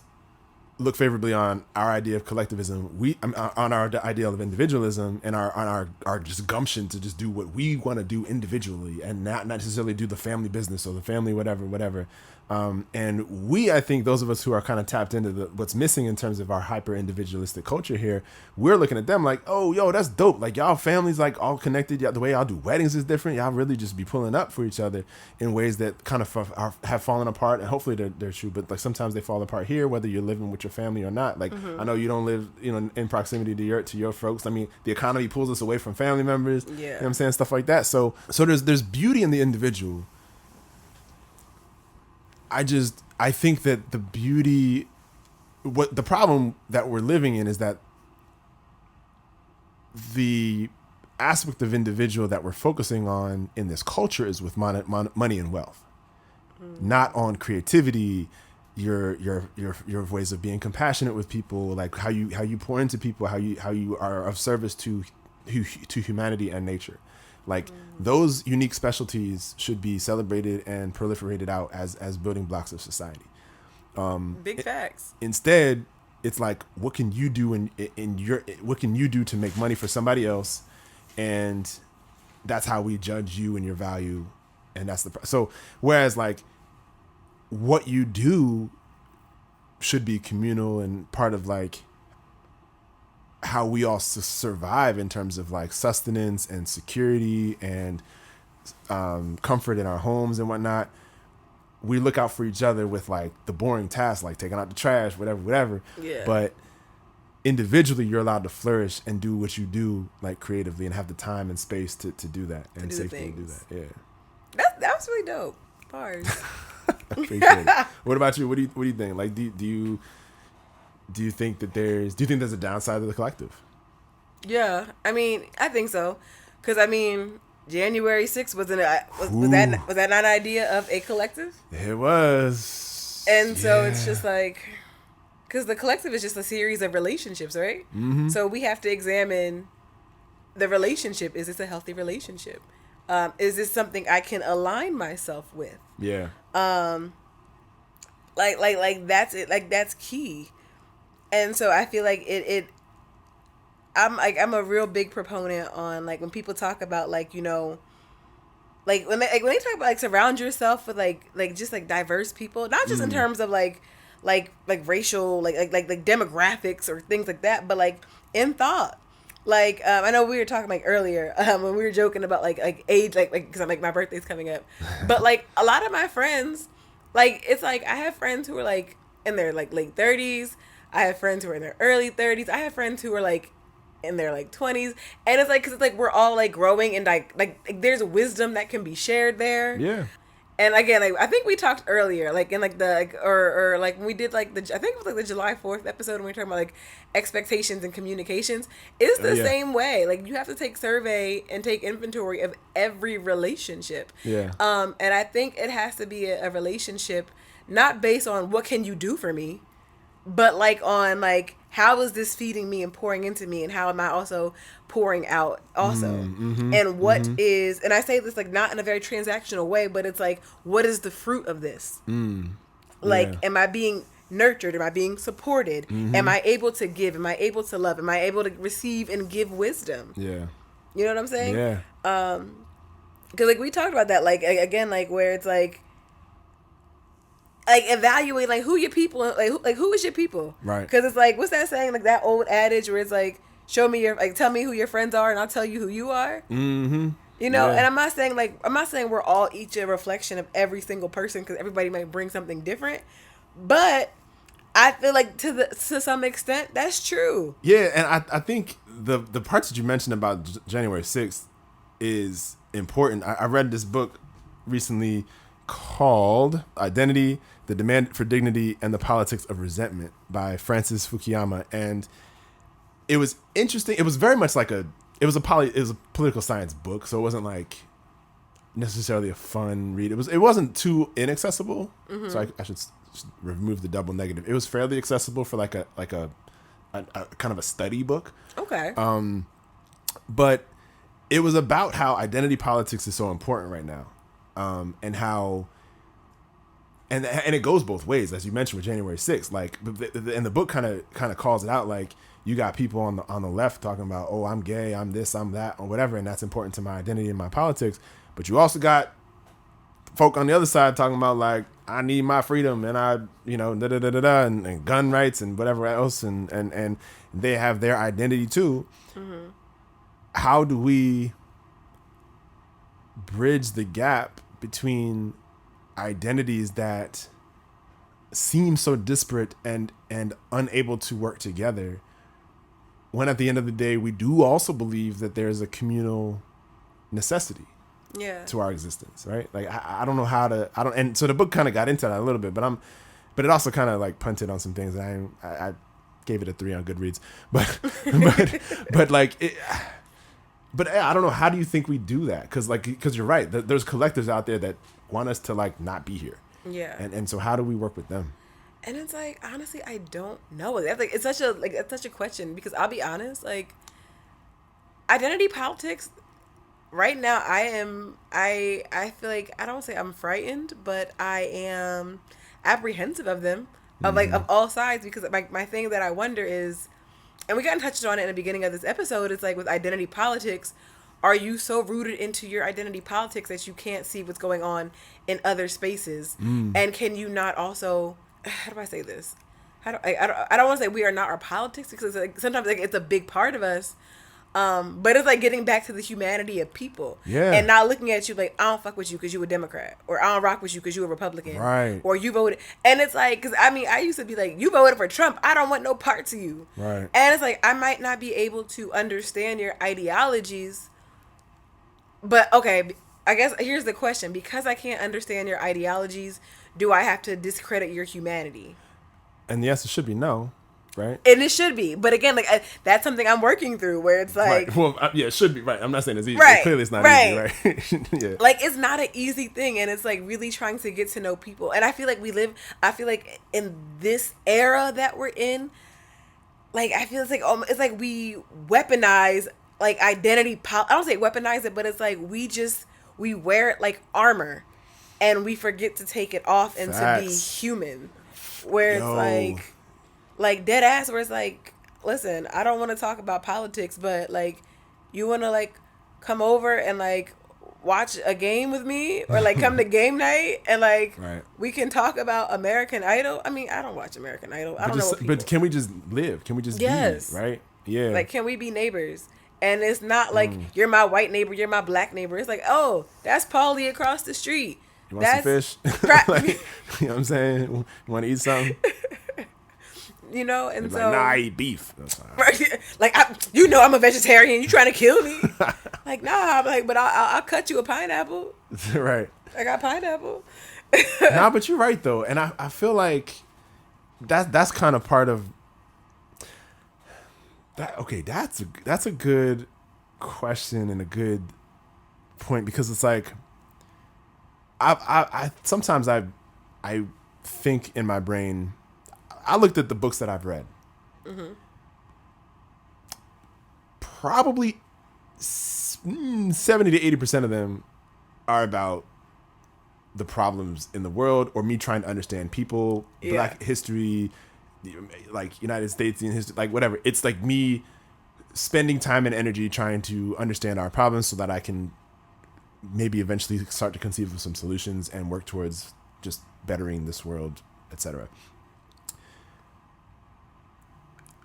look favorably on our idea of collectivism, on our ideal of individualism, and our just gumption to just do what we want to do individually and not necessarily do the family business or the family whatever. And I think those of us who are kind of tapped into what's missing in terms of our hyper individualistic culture here, we're looking at them like, oh, yo, that's dope. Like y'all families like all connected. The way y'all do weddings is different. Y'all really just be pulling up for each other in ways that kind of have fallen apart. And hopefully they're true, but like sometimes they fall apart here, whether you're living with your family or not. Like I know you don't live, in proximity to your folks. I mean, the economy pulls us away from family members. Yeah. You know what I'm saying? Stuff like that. So there's beauty in the individual. I think that the beauty, what the problem that we're living in is that the aspect of individual that we're focusing on in this culture is with money and wealth, not on creativity, your ways of being compassionate with people, like how you pour into people, how you are of service to humanity and nature. Like those unique specialties should be celebrated and proliferated out as building blocks of society. Big facts. Instead, it's like, what can you do what can you do to make money for somebody else? And that's how we judge you and your value. And that's so whereas like what you do should be communal and part of like how we all survive in terms of like sustenance and security and comfort in our homes and whatnot. We look out for each other with like the boring tasks, like taking out the trash, whatever. Yeah. But individually, you're allowed to flourish and do what you do, like creatively, and have the time and space to do that and safely do that. Yeah. That's really dope. Bars. Appreciate it. What about you? What do you think? Like, do you think there's a downside to the collective? Yeah, I mean, I think so, because I mean, January 6th was that not an idea of a collective? It was, and so it's just like, because the collective is just a series of relationships, right? Mm-hmm. So we have to examine the relationship. Is this a healthy relationship? Is this something I can align myself with? Yeah. Like that's it. Like that's key. And so I feel like I'm a real big proponent on like when people talk about like, like when they talk about like surround yourself with like just like diverse people, not just in terms of like racial like demographics or things like that, but like in thought. Like I know we were talking like earlier when we were joking about like age, like because I'm like my birthday's coming up, but like a lot of my friends, like it's like I have friends who are like in their like late 30s. I have friends who are in their early 30s. I have friends who are like in their like 20s, and it's like because it's like we're all like growing and like there's wisdom that can be shared there. Yeah. And again, like I think we talked earlier, like in like the like, or like when we did like I think it was like the July 4th episode when we were talking about like expectations and communications. It's the same way. Like you have to take survey and take inventory of every relationship. Yeah. And I think it has to be a relationship not based on what can you do for me, but like on like how is this feeding me and pouring into me, and how am I also pouring out also, and what is, and I say this like not in a very transactional way, but it's like what is the fruit of this? Like am I being nurtured? Am I being supported? Am I able to give? Am I able to love? Am I able to receive and give wisdom? Yeah. You know what I'm saying? Yeah. Because like we talked about that, like again, like where it's like evaluate like who your people, like who is your people, right? Because it's like, what's that saying, like that old adage where it's like, tell me who your friends are and I'll tell you who you are. And I'm not saying we're all each a reflection of every single person, because everybody might bring something different, but I feel like to some extent that's true. Yeah. And I think the parts that you mentioned about January 6th is important. I read this book recently called Identity, the Demand for Dignity, and the Politics of Resentment by Francis Fukuyama. And it was interesting. It was very much like it was a political science book, so it wasn't like necessarily a fun read. It wasn't too inaccessible, so I should remove the double negative. It was fairly accessible for like a kind of a study book. Okay. But it was about how identity politics is so important right now, and how, and it goes both ways, as you mentioned with January 6th. Like, and the book kind of calls it out. Like, you got people on the left talking about, oh, I'm gay, I'm this, I'm that, or whatever, and that's important to my identity and my politics. But you also got folk on the other side talking about, like, I need my freedom, and I, and gun rights and whatever else, and they have their identity too. Mm-hmm. How do we bridge the gap between identities that seem so disparate and unable to work together, when at the end of the day we do also believe that there's a communal necessity to our existence, right? Like, I don't know how to, and so the book kind of got into that a little bit, but it also kind of like punted on some things. I gave it a 3 on Goodreads, but like but I don't know, how do you think we do that? Because you're right, there's collectives out there that want us to like not be here. Yeah. And so how do we work with them? And it's like, honestly, I don't know. Like, it's such a question, because I'll be honest, like, identity politics right now, I feel like, I don't say I'm frightened, but I am apprehensive of them, of all sides, because my thing that I wonder is, and we kind of touched on it in the beginning of this episode, it's like, with identity politics, are you so rooted into your identity politics that you can't see what's going on in other spaces? And can you not also, how do I say this? I don't want to say we are not our politics, because it's like, sometimes like it's a big part of us. But it's like getting back to the humanity of people, and not looking at you like, I don't fuck with you because you a Democrat, or I don't rock with you because you a Republican, right? Or you voted, and it's like, because I used to be like, you voted for Trump, I don't want no parts of you, right? And it's like, I might not be able to understand your ideologies, but okay, I guess here's the question: because I can't understand your ideologies, do I have to discredit your humanity? And the answer should be no. Right. And it should be, but again, like, that's something I'm working through, where it's like, right. Well, yeah, it should be, right. I'm not saying it's easy. Right. Clearly, it's not easy, right? Yeah. Like, it's not an easy thing, and it's like really trying to get to know people. And I feel like in this era that we're in, like, I feel it's like we weaponize like identity. I don't say weaponize it, but it's like we wear it like armor, and we forget to take it off and to be human. Where it's like dead ass, where it's like, listen, I don't want to talk about politics, but like, you want to like come over and like watch a game with me, or like come to game night, and like we can talk about American Idol. I mean, I don't watch American Idol. I don't know what people... But can we just live? Can we just be, right? Yeah. Like, can we be neighbors? And it's not like you're my white neighbor, you're my black neighbor. It's like, oh, that's Paulie across the street. You want some fish? Like, you know what I'm saying? You want to eat something? You know, and so, like, nah, I eat beef. Right? Like, I'm a vegetarian. You trying to kill me? Like, nah. I'm like, but I'll cut you a pineapple. Right. I got pineapple. Nah, but you're right though, and I feel like that's kind of part of that. Okay, that's a good question and a good point, because it's like, I sometimes I think in my brain. I looked at the books that I've read. Mm-hmm. Probably 70 to 80% of them are about the problems in the world, or me trying to understand people, Black history, like United States history, like whatever. It's like me spending time and energy trying to understand our problems so that I can maybe eventually start to conceive of some solutions and work towards just bettering this world, etc.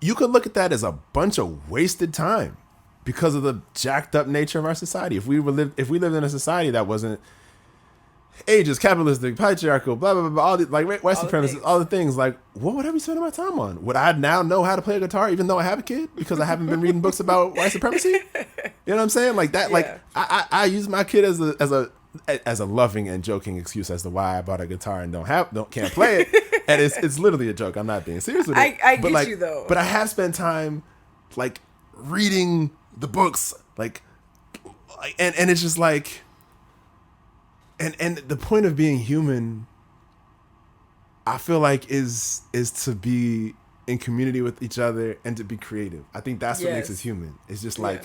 You could look at that as a bunch of wasted time because of the jacked up nature of our society. If we lived in a society that wasn't ageist, capitalistic, patriarchal, blah, blah, blah, blah, all the, like, white supremacists, all the things, like, what would I be spending my time on? Would I now know how to play a guitar even though I have a kid because I haven't been reading books about white supremacy? You know what I'm saying? Like that, like, I use my kid as a as a loving and joking excuse as to why I bought a guitar and can't play it. And it's literally a joke. I'm not being serious with it. I get you though. But I have spent time like reading the books, and it's just like, and the point of being human, I feel like is to be in community with each other and to be creative. I think that's what makes us human. It's just like,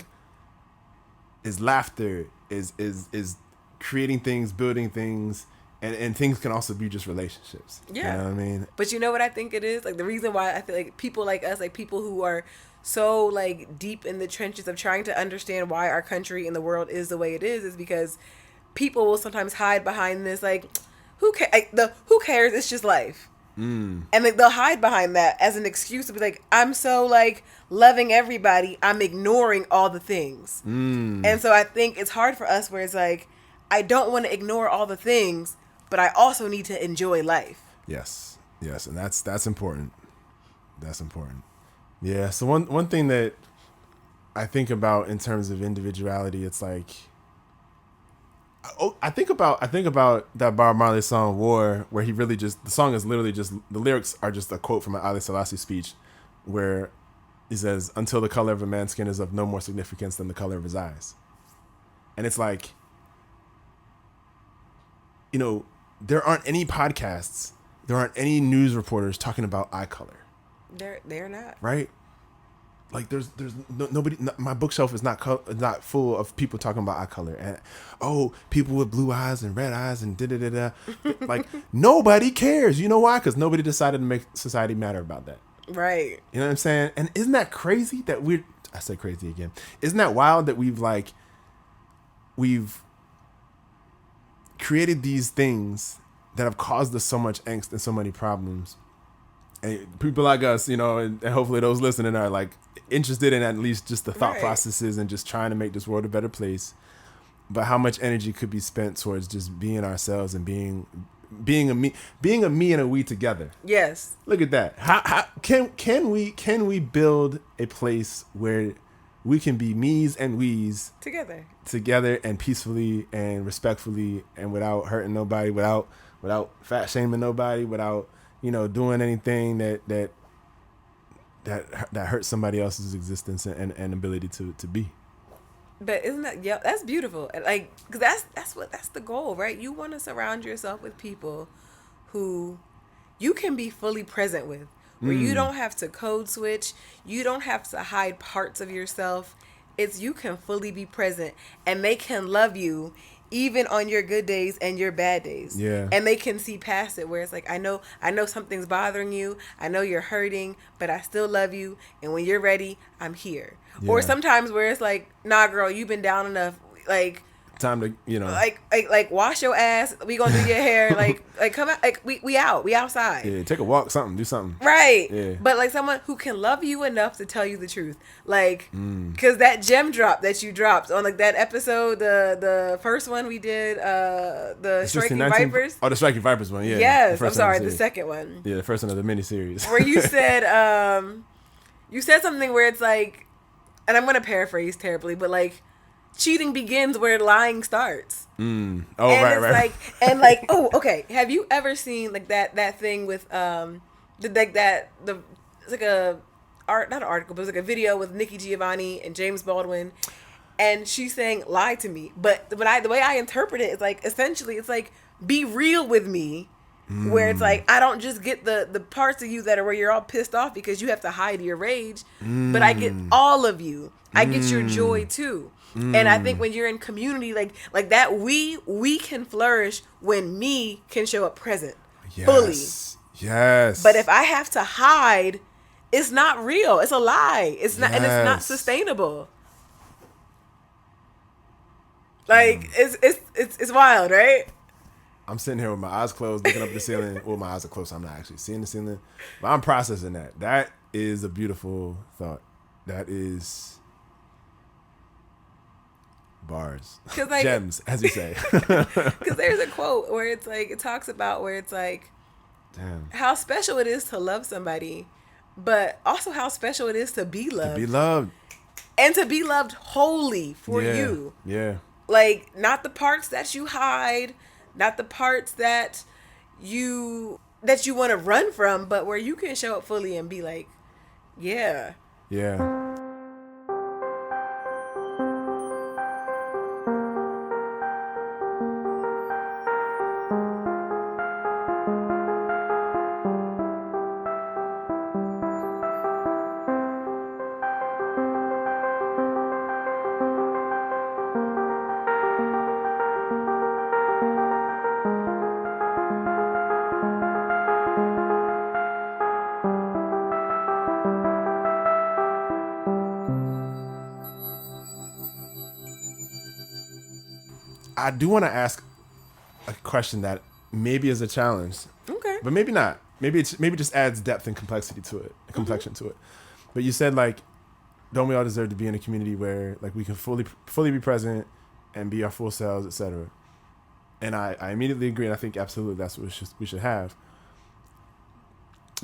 is laughter, is creating things, building things, and things can also be just relationships. Yeah. You know what I mean? But you know what I think it is? Like the reason why I feel like people like us, like people who are so like deep in the trenches of trying to understand why our country and the world is the way it is because people will sometimes hide behind this like who cares? It's just life. And like they'll hide behind that as an excuse to be like, I'm so like loving everybody, I'm ignoring all the things. And so I think it's hard for us where it's like, I don't want to ignore all the things, but I also need to enjoy life. Yes, and that's important. That's important. Yeah. So one thing that I think about in terms of individuality, it's like, I think about that Bob Marley song "War," where he really the song is literally just the lyrics are just a quote from an Ali Selassie speech, where he says, "Until the color of a man's skin is of no more significance than the color of his eyes," and it's like, you know, there aren't any podcasts, there aren't any news reporters talking about eye color. They're not. Right? Like there's nobody. My bookshelf is not full of people talking about eye color and people with blue eyes and red eyes and da. Like nobody cares. You know why? Because nobody decided to make society matter about that. Right. You know what I'm saying? And isn't that crazy that I said crazy again. Isn't that wild that we've created these things that have caused us so much angst and so many problems. And people like us, you know, and hopefully those listening are like interested in at least just the thought processes and just trying to make this world a better place. But how much energy could be spent towards just being ourselves and being a me and a we together? Yes. Look at that. How can we build a place where we can be me's and we's together and peacefully and respectfully and without hurting nobody, without fat shaming nobody, without, you know, doing anything that hurts somebody else's existence and ability to be. But isn't that that's beautiful? Like, cause that's the goal, right? You want to surround yourself with people who you can be fully present with, where you don't have to code switch, you don't have to hide parts of yourself. It's you can fully be present, and they can love you even on your good days and your bad days. Yeah. And they can see past it, where it's like, I know something's bothering you. I know you're hurting, but I still love you. And when you're ready, I'm here. Yeah. Or sometimes where it's like, nah, girl, you've been down enough. Like, time to, you know, like wash your ass. We gonna do your hair. like come out. Like we outside. Yeah, take a walk. Do something. Right. Yeah. But like someone who can love you enough to tell you the truth. Like, cause that gem drop that you dropped on like that episode, the first one we did, the Striking Vipers. Oh, the Striking Vipers one. Yeah. Yes. I'm sorry, the second one. Yeah, the first one of the miniseries. Where you said something where it's like, and I'm gonna paraphrase terribly, but like, cheating begins where lying starts. Oh, and right. Like, and like, oh, okay. Have you ever seen like that thing with it's like not an article, but it was like a video with Nikki Giovanni and James Baldwin, and she's saying lie to me. But the way I interpret it is like, essentially it's like, be real with me. Where it's like, I don't just get the parts of you that are where you're all pissed off because you have to hide your rage, but I get all of you. I get your joy too. And I think when you're in community, like that, we can flourish when me can show up present, fully. Yes. But if I have to hide, it's not real. It's a lie. It's not, and it's not sustainable. Like it's wild, right? I'm sitting here with my eyes closed, looking up at the ceiling. Well, my eyes are closed, so I'm not actually seeing the ceiling, but I'm processing that. That is a beautiful thought. That is bars, like, gems, as you say. Because there's a quote where it's like, it talks about where it's like, damn, how special it is to love somebody, but also how special it is to be loved. To be loved. And to be loved wholly for you. Yeah. Like, not the parts that you hide, not the parts that you want to run from, but where you can show up fully and be like, yeah. Yeah. I do want to ask a question that maybe is a challenge, Okay. but maybe not. Maybe just adds depth and complexity to it, complexion to it. But you said, like, don't we all deserve to be in a community where, like, we can fully be present and be our full selves, etc. And I immediately agree, and I think absolutely that's what we should have.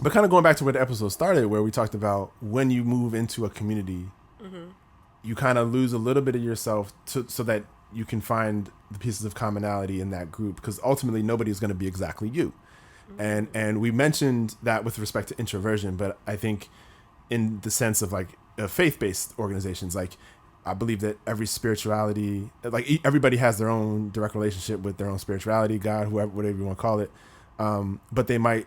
But kind of going back to where the episode started, where we talked about when you move into a community, you kind of lose a little bit of yourself so that you can find the pieces of commonality in that group, because ultimately nobody's going to be exactly you. And we mentioned that with respect to introversion, but I think in the sense of, like, faith-based organizations, like, I believe that every spirituality, like, everybody has their own direct relationship with their own spirituality, God, whoever, whatever you want to call it. But they might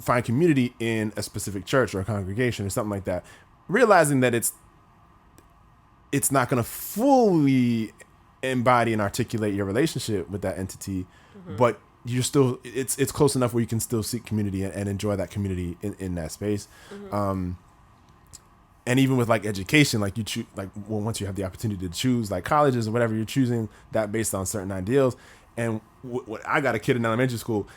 find community in a specific church or a congregation or something like that, realizing that it's not going to fully embody and articulate your relationship with that entity, but you're still, it's close enough where you can still seek community and enjoy that community in that space. And even with, like, education, like, you choose, like, well, once you have the opportunity to choose, like, colleges or whatever, you're choosing that based on certain ideals. And I got a kid in elementary school.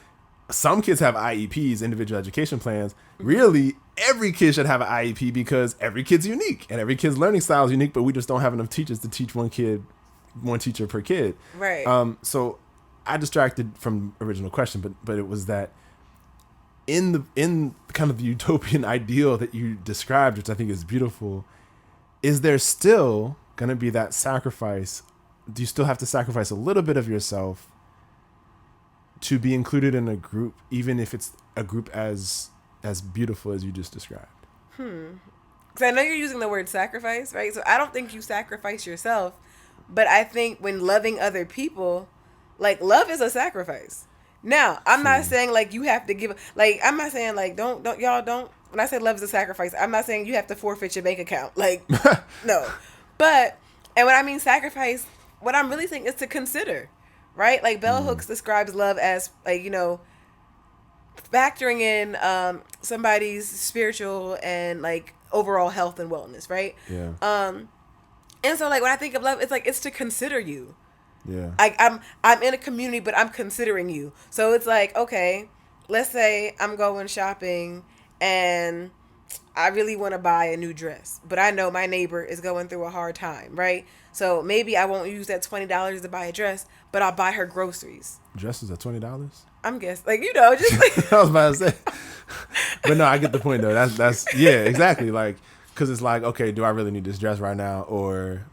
Some kids have IEPs, individual education plans. Really, every kid should have an IEP, because every kid's unique and every kid's learning style is unique, but we just don't have enough teachers to teach one teacher per kid. Right. So I distracted from the original question, but it was that in kind of the utopian ideal that you described, which I think is beautiful, is there still going to be that sacrifice? Do you still have to sacrifice a little bit of yourself to be included in a group, even if it's a group as beautiful as you just described? Because I know you're using the word sacrifice, right? So I don't think you sacrifice yourself, but I think when loving other people, like, love is a sacrifice. Now, I'm not saying, like, you have to give, like, I'm not saying, like, don't, when I say love is a sacrifice, I'm not saying you have to forfeit your bank account. Like, no. But, and when I mean sacrifice, what I'm really saying is to consider, right? Like, Bell Hooks describes love as, like, you know, factoring in somebody's spiritual and, like, overall health and wellness, right? Yeah. And so, like, when I think of love, it's like, it's to consider you. Yeah. I'm in a community, but I'm considering you. So it's like, okay, let's say I'm going shopping and I really want to buy a new dress, but I know my neighbor is going through a hard time, right? So maybe I won't use that $20 to buy a dress, but I'll buy her groceries. Dresses are $20? I'm guessing, like, you know, just like I was about to say. But no, I get the point, though. That's yeah, exactly. Like, because it's like, okay, do I really need this dress right now?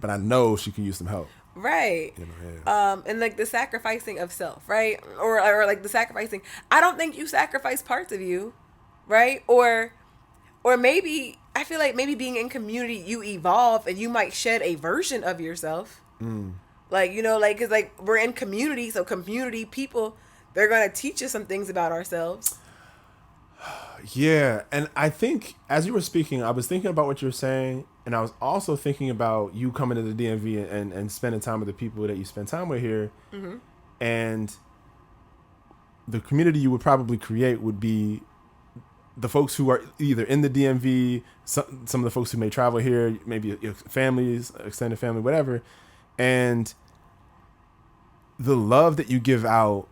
But I know she can use some help. right. You know, yeah. And like the sacrificing of self, right? Or like the sacrificing. I don't think you sacrifice parts of you, right? Or maybe I feel like maybe being in community, you evolve and you might shed a version of yourself. Like, you know, like, because, like, we're in community, so community people, they're gonna teach us some things about ourselves. Yeah, and I think as you were speaking, I was thinking about what you were saying, and I was also thinking about you coming to the DMV and spending time with the people that you spend time with here, and the community you would probably create would be the folks who are either in the DMV, some of the folks who may travel here, maybe your families, extended family, whatever, and the love that you give out.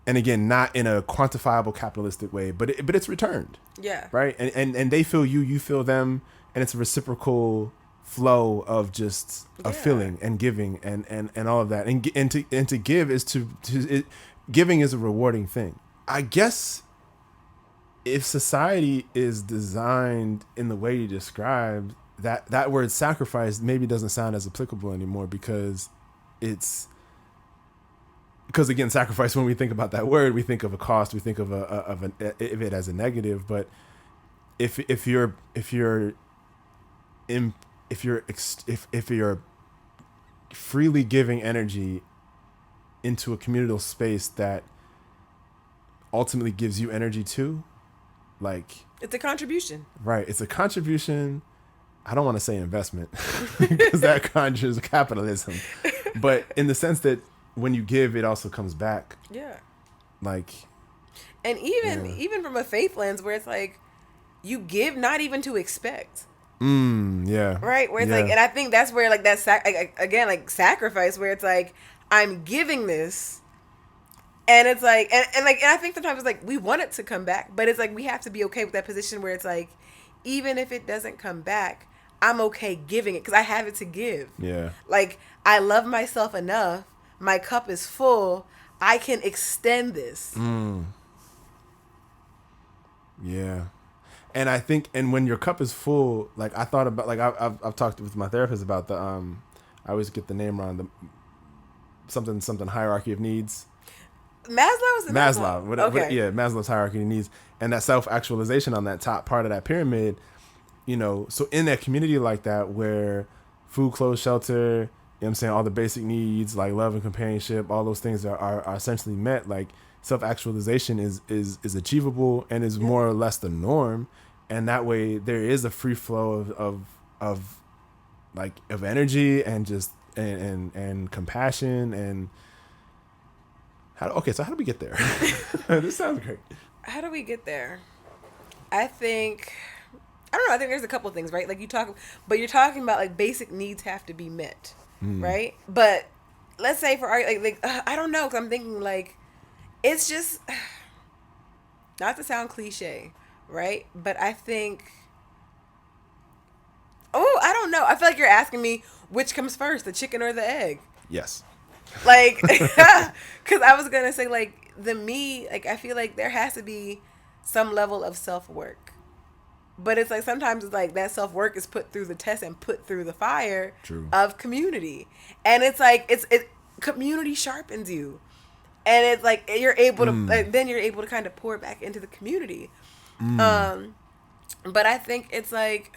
And again, not in a quantifiable capitalistic way, but it's returned. Yeah. Right. And they feel you feel them, and it's a reciprocal flow of just a feeling and giving and all of that. And to give is giving is a rewarding thing. I guess if society is designed in the way you described, that word sacrifice maybe doesn't sound as applicable anymore because again, sacrifice, when we think about that word, we think of a cost, we think of it as a negative. But if you're freely giving energy into a communal space that ultimately gives you energy too, like, it's a contribution. Right. It's a contribution. I don't want to say investment because that conjures capitalism, but in the sense that when you give, it also comes back. Yeah. Like, and even from a faith lens where it's like you give not even to expect. Yeah. Right. Where it's like, and I think that's where like that sacrifice, where it's like I'm giving this. And it's like, and I think sometimes it's like we want it to come back, but it's like we have to be okay with that position where it's like, even if it doesn't come back, I'm okay giving it because I have it to give. Yeah. Like, I love myself enough. My cup is full. I can extend this. Yeah. And I think, and when your cup is full, like I thought about, like I've talked with my therapist about the, I always get the name wrong, the something hierarchy of needs. Maslow. Maslow's hierarchy of needs, and that self-actualization on that top part of that pyramid. You know, so in that community like that, where food, clothes, shelter, you know what I'm saying, all the basic needs like love and companionship, all those things are essentially met. Like, self-actualization is achievable and is more or less the norm, and that way there is a free flow of energy and just and compassion and. So how do we get there? This sounds great. How do we get there? I think there's a couple of things, right? Like you're talking about like basic needs have to be met, right? But let's say for our, I don't know, because I'm thinking like, it's just, not to sound cliche, right? But I think, I don't know. I feel like you're asking me which comes first, the chicken or the egg. Yes. Like, because I was going to say, like, I feel like there has to be some level of self-work. But it's like, sometimes it's like that self-work is put through the test and put through the fire of community. And it's like, community sharpens you. And it's like, you're able to, then you're able to kind of pour back into the community. But I think it's like,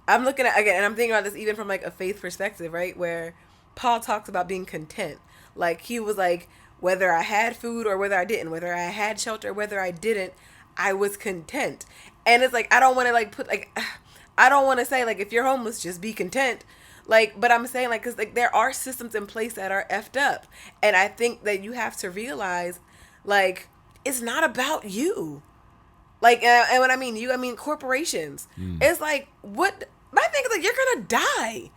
I'm looking at, again, and I'm thinking about this even from like a faith perspective, right? Where Paul talks about being content. Like, he was like, whether I had food or whether I didn't, whether I had shelter or whether I didn't, I was content. And it's like, I don't want to like I don't want to say like, if you're homeless, just be content. Like, but I'm saying like, because like there are systems in place that are effed up. And I think that you have to realize like, it's not about you. Like, and when I mean you, I mean corporations. It's like, what, my thing is like, you're going to die.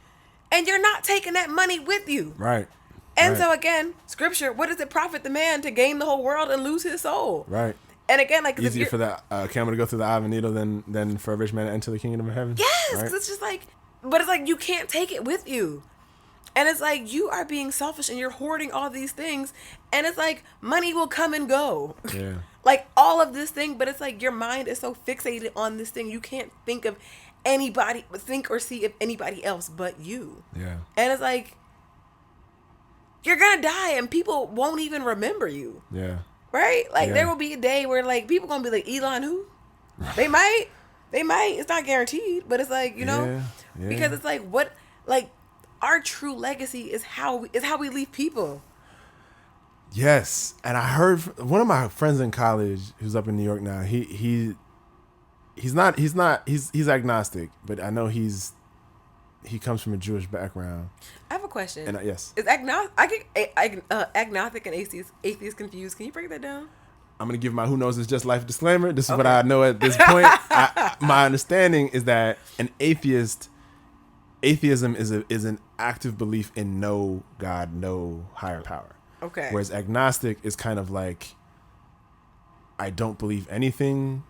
And you're not taking that money with you. Right. And so again, scripture, what does it profit the man to gain the whole world and lose his soul? Right. And again, like, easier for the camel to go through the eye of a needle than for a rich man to enter the kingdom of heaven. Yes, because it's just like, but it's like you can't take it with you. And it's like you are being selfish and you're hoarding all these things. And it's like money will come and go. Yeah. Like all of this thing, but it's like your mind is so fixated on this thing. You can't think or see of anybody else but you. Yeah. And it's like, you're going to die and people won't even remember you. Yeah. Right? Like there will be a day where like people going to be like, Elon who? They might. It's not guaranteed, but it's like, you know, because it's like what, like our true legacy is how we leave people. Yes. And I heard one of my friends in college who's up in New York now, he's agnostic, but I know he comes from a Jewish background. I have a question. And yes. Is agnostic and atheist confused? Can you break that down? I'm going to give my who knows it's just life disclaimer. This is what I know at this point. My understanding is that atheism is an active belief in no God, no higher power. Okay. Whereas agnostic is kind of like, I don't believe anything,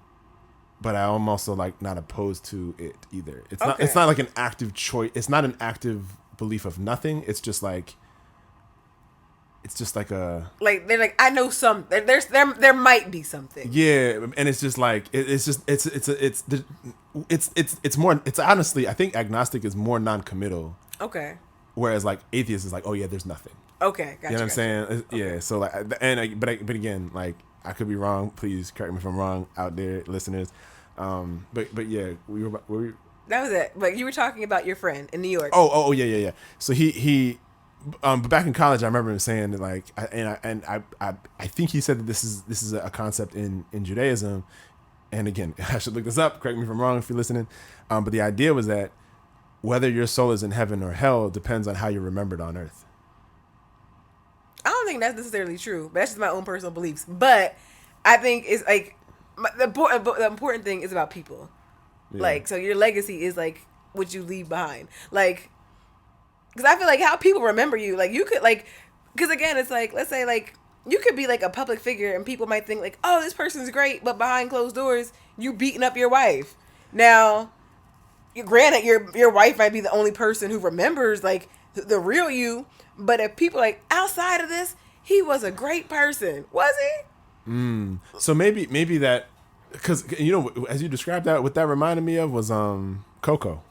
but I'm also like not opposed to it either. It's not like an active choice. It's not an active belief of nothing. It's just like, it's just like a like they're like I know some there might be something. Yeah, and it's just like it's more it's honestly I think agnostic is more non-committal. Okay. Whereas like atheist is like, oh yeah, there's nothing. Okay, gotcha. You know what I'm saying? Okay. Yeah. So like, but again, like I could be wrong. Please correct me if I'm wrong out there, listeners. But yeah, That was it. But you were talking about your friend in New York. Oh yeah. So he but back in college, I remember him saying that like, I think he said that this is a concept in Judaism. And again, I should look this up. Correct me if I'm wrong if you're listening. But the idea was that whether your soul is in heaven or hell depends on how you're remembered on earth. I don't think that's necessarily true, but that's just my own personal beliefs. But I think it's like the important thing is about people. Yeah. Like, so your legacy is like what you leave behind. Like, because I feel like how people remember you, like you could like, because again, it's like, let's say like you could be like a public figure and people might think like, oh, this person's great, but behind closed doors, you beating up your wife. Now, granted, your wife might be the only person who remembers like the real you. But if people like outside of this, he was a great person, was he? So maybe that, because you know, as you described that, what that reminded me of was Coco.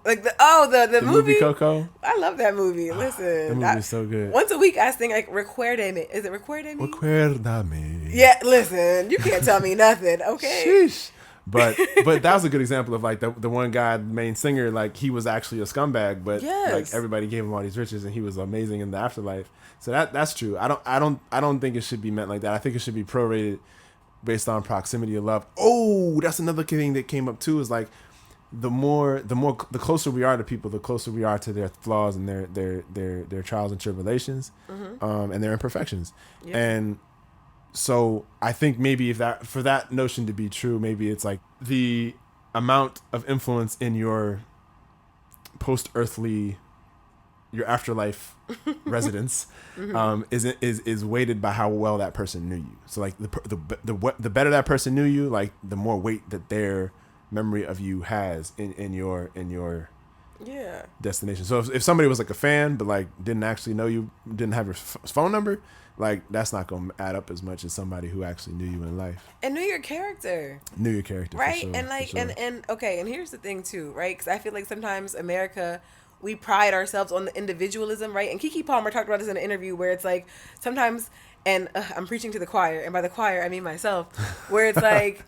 Like the movie Coco. I love that movie. Listen, that movie's so good. Once a week I sing like Recuérdame. Is it Recuérdame? Recuérdame. Yeah, listen, you can't tell me nothing, okay? Sheesh. But that was a good example of like the one guy, the main singer, like he was actually a scumbag, but like everybody gave him all these riches and he was amazing in the afterlife. So that's true. I don't think it should be meant like that. I think it should be prorated based on proximity of love. Oh, that's another thing that came up too, is like the closer we are to people, the closer we are to their flaws and their trials and tribulations, and their imperfections. Yeah. And so I think maybe if that, for that notion to be true, maybe it's like the amount of influence in your post-earthly, your afterlife residence, is weighted by how well that person knew you. So like the better that person knew you, like the more weight that their memory of you has in your destination. So if somebody was like a fan but like didn't actually know you, didn't have your phone number, like that's not gonna add up as much as somebody who actually knew you in life and knew your character, right? For sure, and like for sure. and okay, and here's the thing too, right? Because I feel like sometimes America, we pride ourselves on the individualism, right? And Keke Palmer talked about this in an interview where it's like sometimes, and I'm preaching to the choir, and by the choir I mean myself, where it's like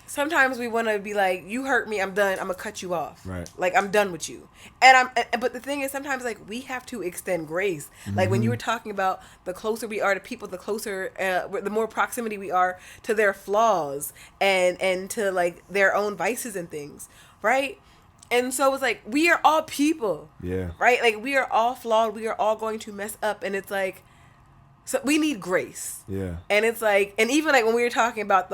sometimes we want to be like, you hurt me, I'm done, I'm gonna cut you off, right? Like I'm done with you. And but the thing is, sometimes like we have to extend grace. Like when you were talking about the closer we are to people, the closer the more proximity we are to their flaws and to like their own vices and things, right? And so it's like we are all people, yeah, right? Like we are all flawed, we are all going to mess up, and it's like, so we need grace, yeah. And it's like, and even like when we were talking about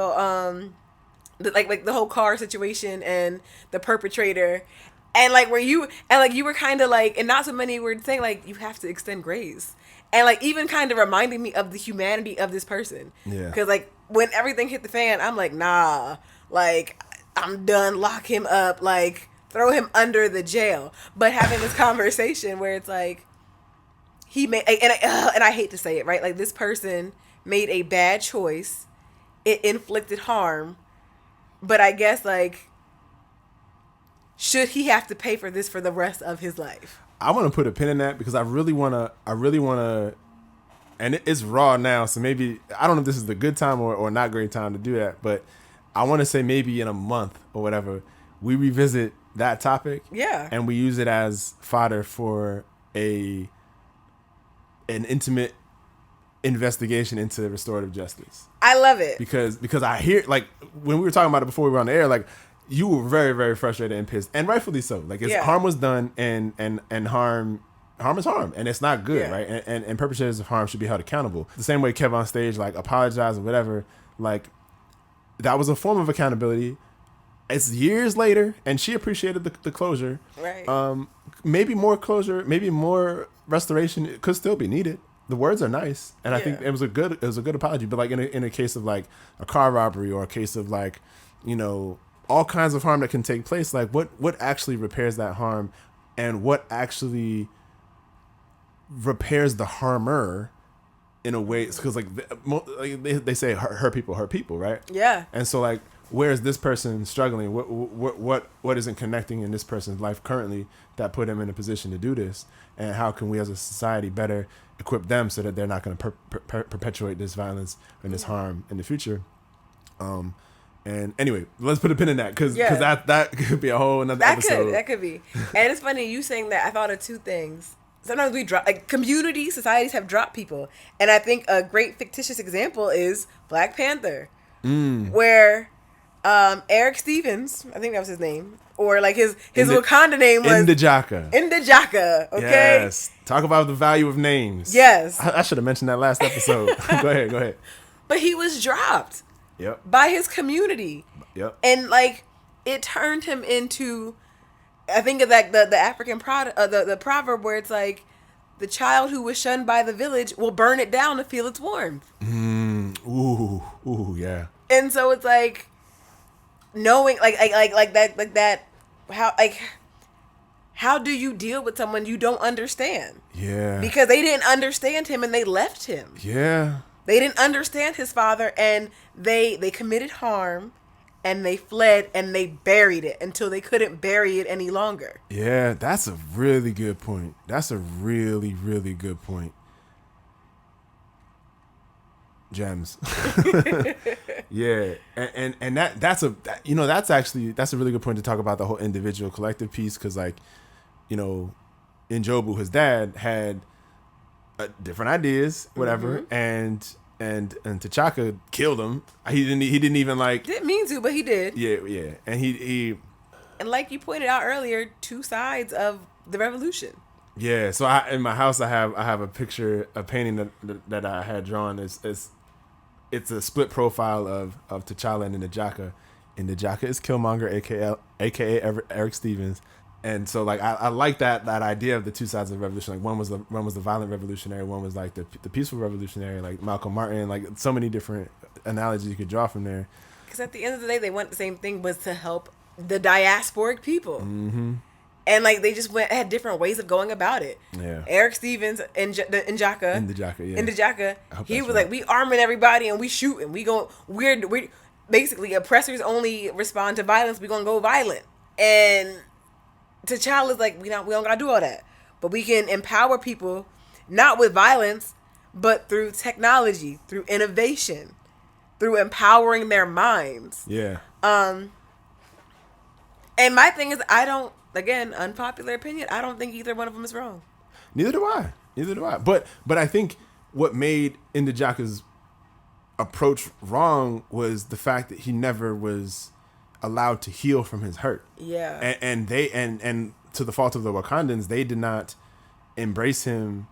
like the whole car situation and the perpetrator, and like where you were kind of like, and not so many were saying like you have to extend grace, and like even kind of reminding me of the humanity of this person, yeah. Because like when everything hit the fan, I'm like, nah, like I'm done, lock him up, like throw him under the jail. But having this conversation where it's like he made, and I hate to say it, right? Like this person made a bad choice, it inflicted harm. But I guess, like, should he have to pay for this for the rest of his life? I want to put a pin in that because I really want to, and it's raw now, so maybe, I don't know if this is the good time or not great time to do that, but I want to say maybe in a month or whatever, we revisit that topic. Yeah. And we use it as fodder for an intimate investigation into restorative justice. I love it because I hear, like, when we were talking about it before we were on the air, like you were very, very frustrated and pissed, and rightfully so. Like harm was done, and harm is harm, and it's not good, right? And perpetrators of harm should be held accountable. The same way Kev on stage like apologized or whatever, like that was a form of accountability. It's years later, and she appreciated the closure. Right. Maybe more closure, maybe more restoration could still be needed. The words are nice, and I think it was a good apology. But like in a case of like a car robbery or a case of like, you know, all kinds of harm that can take place, like what actually repairs that harm, and what actually repairs the harmer in a way, because like they say her people, right? Yeah. And so like, where is this person struggling? What isn't connecting in this person's life currently that put him in a position to do this? And how can we as a society better equip them so that they're not going to perpetuate this violence and this harm in the future? And anyway, let's put a pin in that because that could be a whole another episode. That could be. And it's funny you saying that. I thought of two things. Sometimes we drop, like, community societies have dropped people, and I think a great fictitious example is Black Panther, where Eric Stevens, I think that was his name, or like his Wakanda name was Indijaka. Okay. Yes. Talk about the value of names. Yes. I should have mentioned that last episode. Go ahead. But he was dropped. Yep. By his community. Yep. And like it turned him into, I think of that the African the proverb where it's like, the child who was shunned by the village will burn it down to feel its warmth. Ooh, yeah. And so it's like knowing like that how do you deal with someone you don't understand? Yeah. Because they didn't understand him and they left him. Yeah. They didn't understand his father, and they committed harm, and they fled, and they buried it until they couldn't bury it any longer. Yeah, that's a really good point. That's a really, really good point. Gems. Yeah, and that's a really good point to talk about the whole individual collective piece, because like, you know, Njobu, his dad, had different ideas, whatever, and T'Chaka killed him. He didn't even like. Didn't mean to, but he did. Yeah, and he. And like you pointed out earlier, two sides of the revolution. Yeah, so in my house I have a painting that I had drawn. It's a split profile of T'Challa and Ndijaka. Ndijaka is Killmonger, aka Eric Stevens. And so like I like that idea of the two sides of the revolution. Like one was the violent revolutionary, one was like the peaceful revolutionary, like Malcolm Martin, like so many different analogies you could draw from there. Because at the end of the day, they want the same thing, was to help the diasporic people. Mm-hmm. And like they just had different ways of going about it. Yeah. Eric Stevens and Ndijaka, he was like, we arming everybody and we shooting. We're basically oppressors only respond to violence. We gonna go violent. And T'Challa's like, we don't gotta do all that, but we can empower people, not with violence, but through technology, through innovation, through empowering their minds. Yeah. And my thing is, again, unpopular opinion, I don't think either one of them is wrong. Neither do I. But I think what made Ndijaka's approach wrong was the fact that he never was allowed to heal from his hurt. Yeah. And to the fault of the Wakandans, they did not embrace him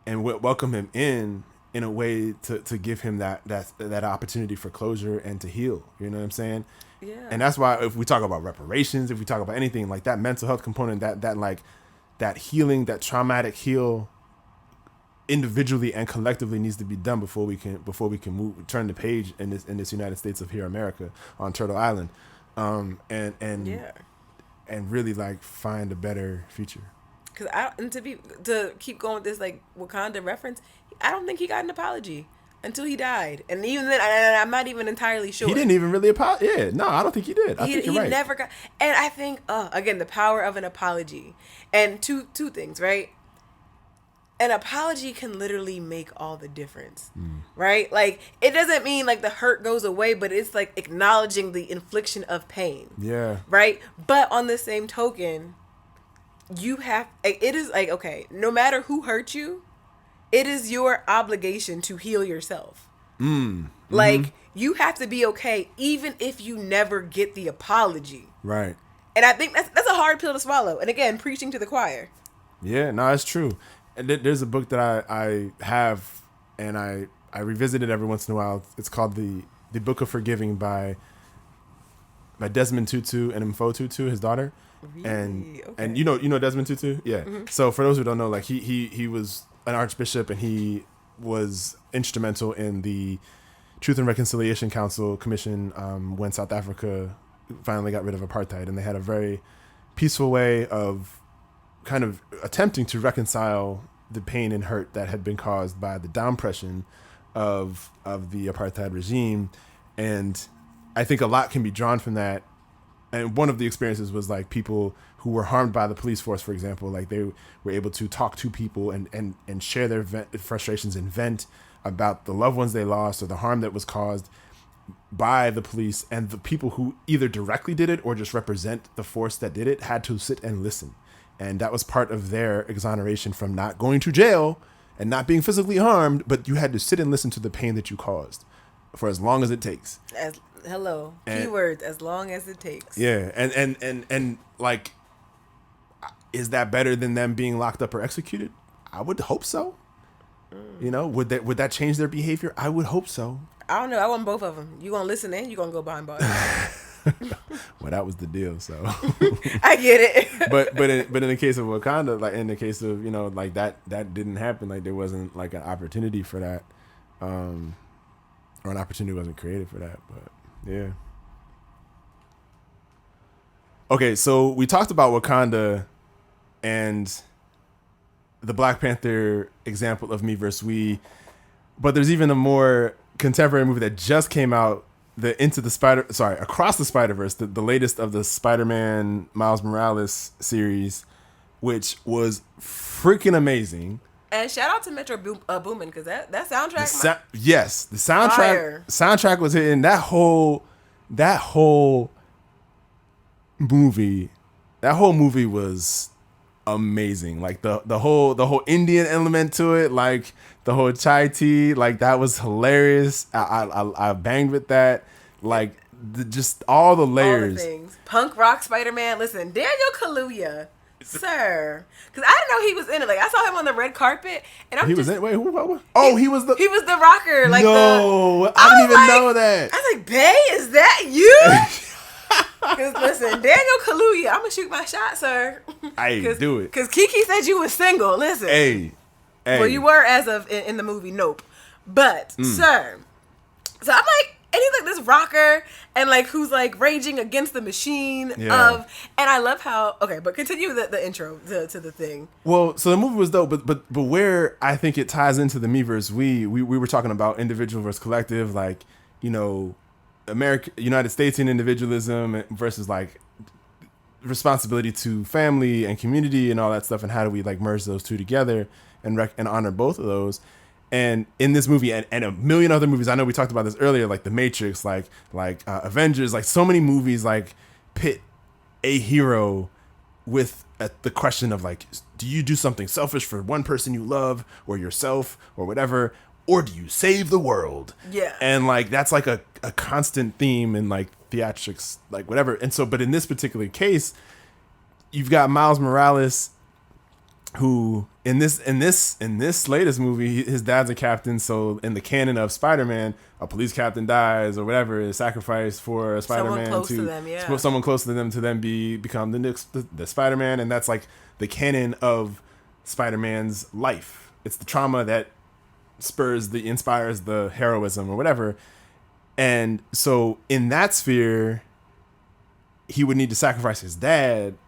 and welcome him in a way to give him that opportunity for closure and to heal. You know what I'm saying? Yeah. And that's why if we talk about reparations, if we talk about anything like that mental health component, that healing, that traumatic heal individually and collectively needs to be done before we can turn the page in this United States of here, America, on Turtle Island. And really like find a better future. Because to keep going with this like Wakanda reference, I don't think he got an apology until he died, and even then, I'm not even entirely sure. He didn't even really apologize. Yeah, no, I don't think he did. I think you're right. He never got. And I think again, the power of an apology, and two things, right? An apology can literally make all the difference, right? Like, it doesn't mean like the hurt goes away, but it's like acknowledging the infliction of pain. Yeah. Right? But on the same token, it is like, okay, no matter who hurt you, it is your obligation to heal yourself. Like, you have to be okay even if you never get the apology. Right. And I think that's a hard pill to swallow. And again, preaching to the choir. Yeah, no, it's true. And there's a book that I have, and I revisit it every once in a while. It's called the Book of Forgiving by Desmond Tutu and Mfo Tutu, his daughter. Really? And you know Desmond Tutu? Yeah. Mm-hmm. So for those who don't know, like he was an archbishop, and he was instrumental in the Truth and Reconciliation Council Commission when South Africa finally got rid of apartheid, and they had a very peaceful way of kind of attempting to reconcile the pain and hurt that had been caused by the downpression of the apartheid regime. And I think a lot can be drawn from that. And one of the experiences was like people who were harmed by the police force, for example, like they were able to talk to people and share their frustrations and vent about the loved ones they lost or the harm that was caused by the police. And the people who either directly did it or just represent the force that did it had to sit and listen. And that was part of their exoneration from not going to jail and not being physically harmed, but you had to sit and listen to the pain that you caused for as long as it takes. Keywords, as long as it takes. Yeah, and like, is that better than them being locked up or executed? I would hope so. You know, would that change their behavior? I would hope so. I don't know. I want both of them. You gonna listen and you gonna go behind bars. Well, that was the deal. So I get it. but in the case of Wakanda, like in the case of, you know, like that didn't happen. Like there wasn't like an opportunity for that, or an opportunity wasn't created for that. But yeah. Okay, so we talked about Wakanda and the Black Panther example of me versus we, but there's even a more contemporary movie that just came out, Across the Spider-Verse, the latest of the Spider-Man Miles Morales series, which was freaking amazing. And shout out to Metro Boomin, because that soundtrack. Yes, the soundtrack was hitting. That whole movie was amazing. Like the whole Indian element to it, like the whole chai tea, like that was hilarious. I banged with that. Like just all the layers. All the things. Punk rock Spider-Man. Listen, Daniel Kaluuya, sir, because I didn't know he was in it. Like I saw him on the red carpet, and he was in. Wait, who? Oh, he was the rocker. Like no, I didn't even know that. I was like, Bay, is that you? Because listen, Daniel Kaluuya, I'm gonna shoot my shot, sir. Hey, do it. Because Kiki said you was single. Listen. Hey. Well, you were as of in the movie Nope, but sir. So I'm like, and he's like this rocker, and like who's like raging against the machine and I love how. Okay, but continue the intro to the thing. Well, so the movie was dope, but where I think it ties into the me versus we were talking about individual versus collective, like, you know, United States and individualism versus like responsibility to family and community and all that stuff, and how do we like merge those two together and honor both of those. And in this movie and a million other movies, I know we talked about this earlier, like The Matrix, like Avengers, like so many movies like pit a hero with the question of like, do you do something selfish for one person you love or yourself or whatever, or do you save the world? Yeah. And like that's like a constant theme in like theatrics, like whatever. And so, but in this particular case, you've got Miles Morales, who in this latest movie, his dad's a captain. So in the canon of Spider-Man, a police captain dies or whatever, is sacrificed for a Spider-Man someone close to them to then become the Spider-Man, and that's like the canon of Spider-Man's life. It's the trauma that inspires the heroism or whatever. And so in that sphere, he would need to sacrifice his dad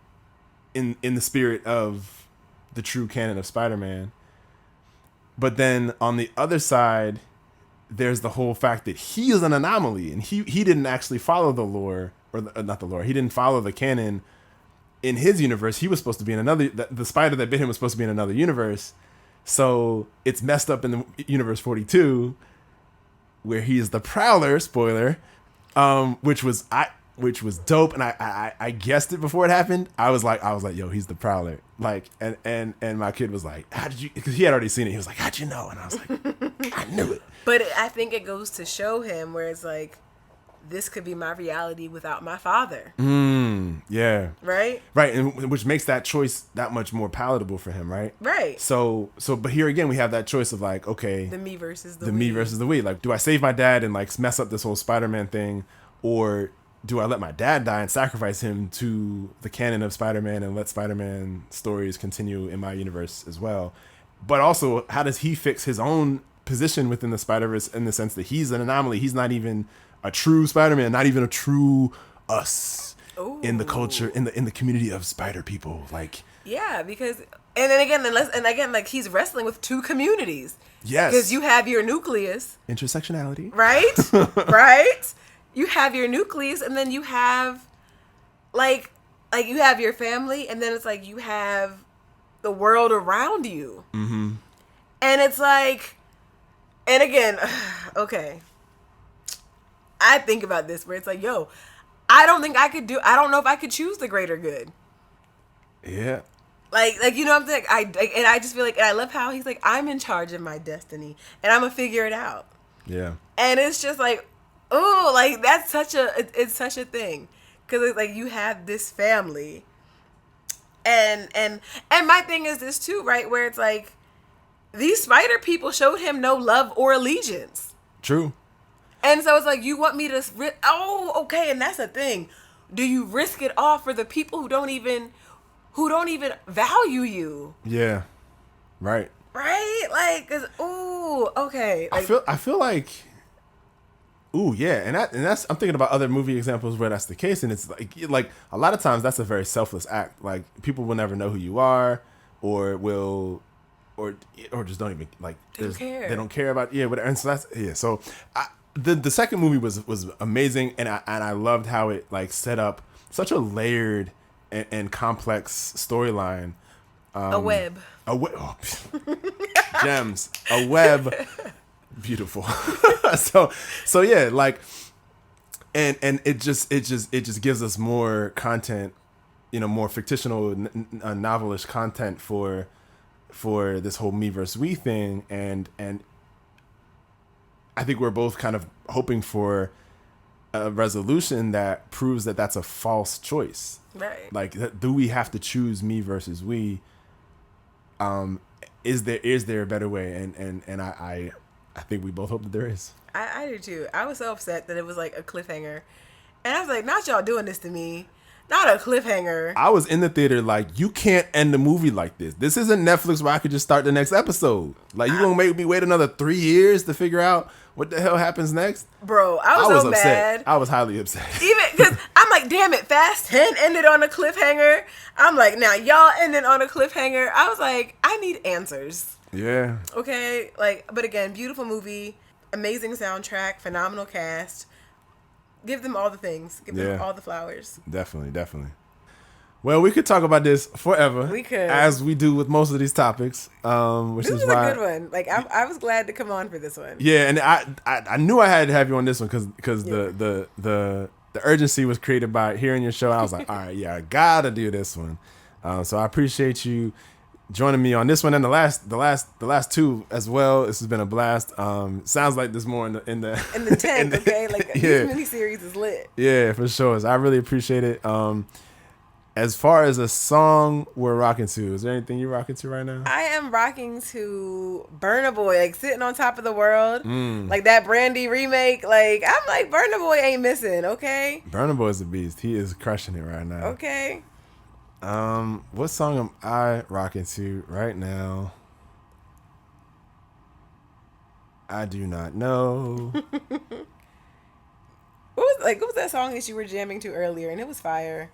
in the spirit of the true canon of Spider-Man. But then on the other side, there's the whole fact that he is an anomaly, and he didn't actually follow the lore, or not the lore. He didn't follow the canon in his universe. He was supposed to be in another. The spider that bit him was supposed to be in another universe. So it's messed up in the universe 42, where he is the Prowler. Spoiler, which was dope, and I guessed it before it happened. I was like, yo, he's the Prowler. Like, and my kid was like, how did you? Because he had already seen it. He was like, how'd you know? And I was like, I knew it. But I think it goes to show him where it's like, this could be my reality without my father. Yeah. Right? Right, and which makes that choice that much more palatable for him, right? Right. So, but here again, we have that choice of like, okay, the me versus the we. me versus the we. Like, do I save my dad and like mess up this whole Spider-Man thing, or do I let my dad die and sacrifice him to the canon of Spider-Man and let Spider-Man stories continue in my universe as well? But also, how does he fix his own position within the Spider-Verse in the sense that he's an anomaly? He's not even a true Spider-Man, not even a true us. in the culture, in the community of spider people. Like, yeah, because and again, like he's wrestling with two communities. yes, because you have your nucleus, intersectionality, right? Right. You have your nucleus, and then you have like you have your family, and then it's like you have the world around you. Mm-hmm. And it's like, and again, okay, I think about this where it's like, yo, I don't know if I could choose the greater good. Yeah. Like you know what I'm saying? I just feel like, and I love how he's like, I'm in charge of my destiny, and I'm gonna figure it out. Yeah. And it's just like, oh, like that's it's such a thing, because it's like you have this family, and my thing is this too, right? Where it's like these spider people showed him no love or allegiance. True. And so it's like, you want me to okay, and that's the thing. Do you risk it all for the people who don't even value you? Yeah. Right. Right? Like, 'cause, ooh, okay. Like, I feel like, ooh, yeah, and that's I'm thinking about other movie examples where that's the case, and it's like a lot of times that's a very selfless act. Like, people will never know who you are, or just don't even like care. They don't care about whatever. And so that's So the second movie was amazing, and I loved how it like set up such a layered and complex storyline. A web. Oh, gems. A web. Beautiful. so yeah, like, and it just gives us more content, more fictional, novelish content for this whole me versus we thing, and I think we're both kind of hoping for a resolution that proves that that's a false choice. Right. Like, do we have to choose me versus we? Is there a better way? And I think we both hope that there is. I do too. I was so upset that it was like a cliffhanger, and I was like, not y'all doing this to me. Not a cliffhanger. I was in the theater like, you can't end the movie like this. This isn't Netflix where I could just start the next episode. Like, you gonna make me wait another 3 years to figure out what the hell happens next? Bro, I was so upset. mad. I was highly upset. Even because I'm like, damn it, Fast 10 ended on a cliffhanger. I'm like, now y'all ended on a cliffhanger. I was like, I need answers. Yeah. Okay, like, but again, beautiful movie, amazing soundtrack, phenomenal cast. Give them all the things. Give them all the flowers. Definitely. Well, we could talk about this forever. We could, as we do with most of these topics. Which this is why a good one. Like, I was glad to come on for this one. Yeah, and I knew I had to have you on this one because the urgency was created by hearing your show. I was like, all right, I gotta do this one. So I appreciate you joining me on this one and the last two as well. This has been a blast. Sounds like there's more in the 10th, okay? Like, this miniseries is lit. Yeah, for sure. So I really appreciate it. As far as a song we're rocking to, is there anything you're rocking to right now? I am rocking to Burna Boy, like Sitting on Top of the World. Like that Brandy remake. Like, I'm like, Burna Boy ain't missing, okay? Burna Boy's a beast. He is crushing it right now. Okay. What song am I rocking to right now? I do not know. What was that song that you were jamming to earlier? And it was fire.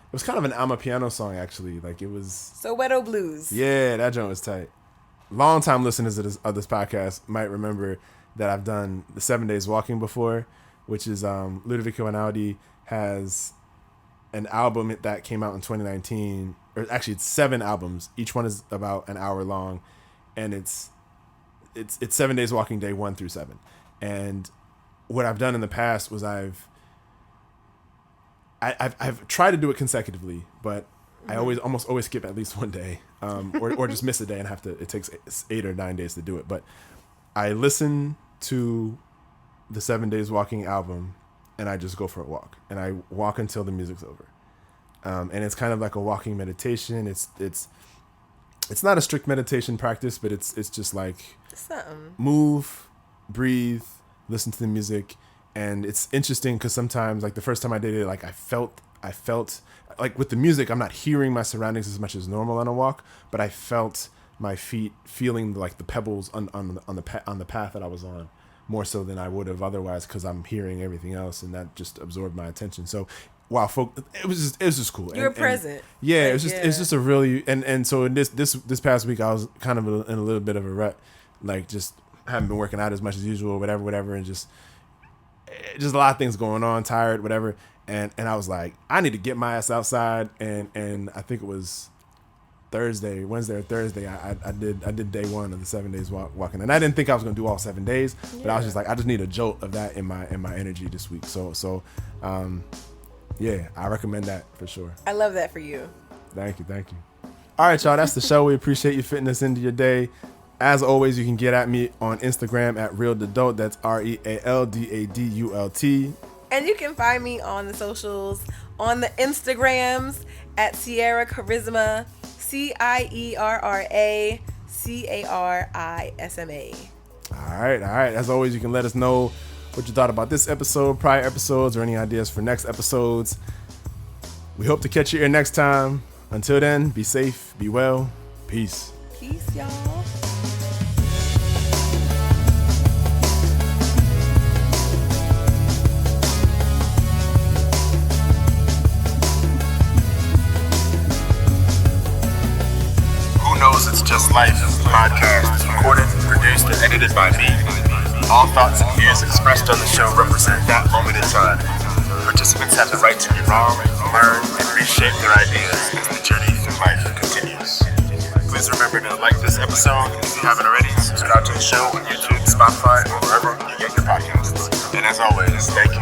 It was kind of an Amapiano song, actually. Like, it was Soweto Blues. Yeah, that joint was tight. Long-time listeners of this podcast might remember that I've done the 7 Days Walking before, which is Ludovico and Einaudi has an album that came out in 2019, or actually it's 7 albums. Each one is about an hour long, and it's 7 Days Walking, day 1 through 7. And what I've done in the past was I've tried to do it consecutively, but I almost always skip at least one day, or just miss a day and it takes 8 or 9 days to do it. But I listen to the 7 Days Walking album, and I just go for a walk, and I walk until the music's over. And it's kind of like a walking meditation. It's not a strict meditation practice, but it's just like something. Move, breathe, listen to the music. And it's interesting because sometimes, like the first time I did it, like I felt like with the music, I'm not hearing my surroundings as much as normal on a walk, but I felt my feet feeling like the pebbles on the path that I was on, more so than I would have otherwise, because I'm hearing everything else, and that just absorbed my attention. So wow, it was just cool. You were present. Yeah, it's just a really and so in this past week I was kind of in a little bit of a rut, like just haven't been working out as much as usual, whatever, and just a lot of things going on, tired, whatever, and I was like, I need to get my ass outside, and I think it was Wednesday or Thursday, I did day 1 of the 7 days walking, and I didn't think I was gonna do all 7 days, but I was just like, I just need a jolt of that in my energy this week. So yeah, I recommend that for sure. I love that for you. Thank you. All right, y'all, that's the show. We appreciate you fitting us into your day. As always, you can get at me on Instagram at realdadult. That's REALDADULT. And you can find me on the socials, on the Instagrams at Cierra Charisma, CIERRACARISMA. All right. As always, you can let us know what you thought about this episode, prior episodes, or any ideas for next episodes. We hope to catch you here next time. Until then, be safe, be well, peace. Peace, y'all. Who Knows It's Just Life podcast is recorded, produced, and edited by me. All thoughts and views expressed on the show represent that moment in time. Participants have the right to be wrong, learn, and reshape their ideas as the journey through life continues. Please remember to like this episode if you haven't already. Subscribe to the show on YouTube, Spotify, or wherever you get your podcasts. And as always, thank you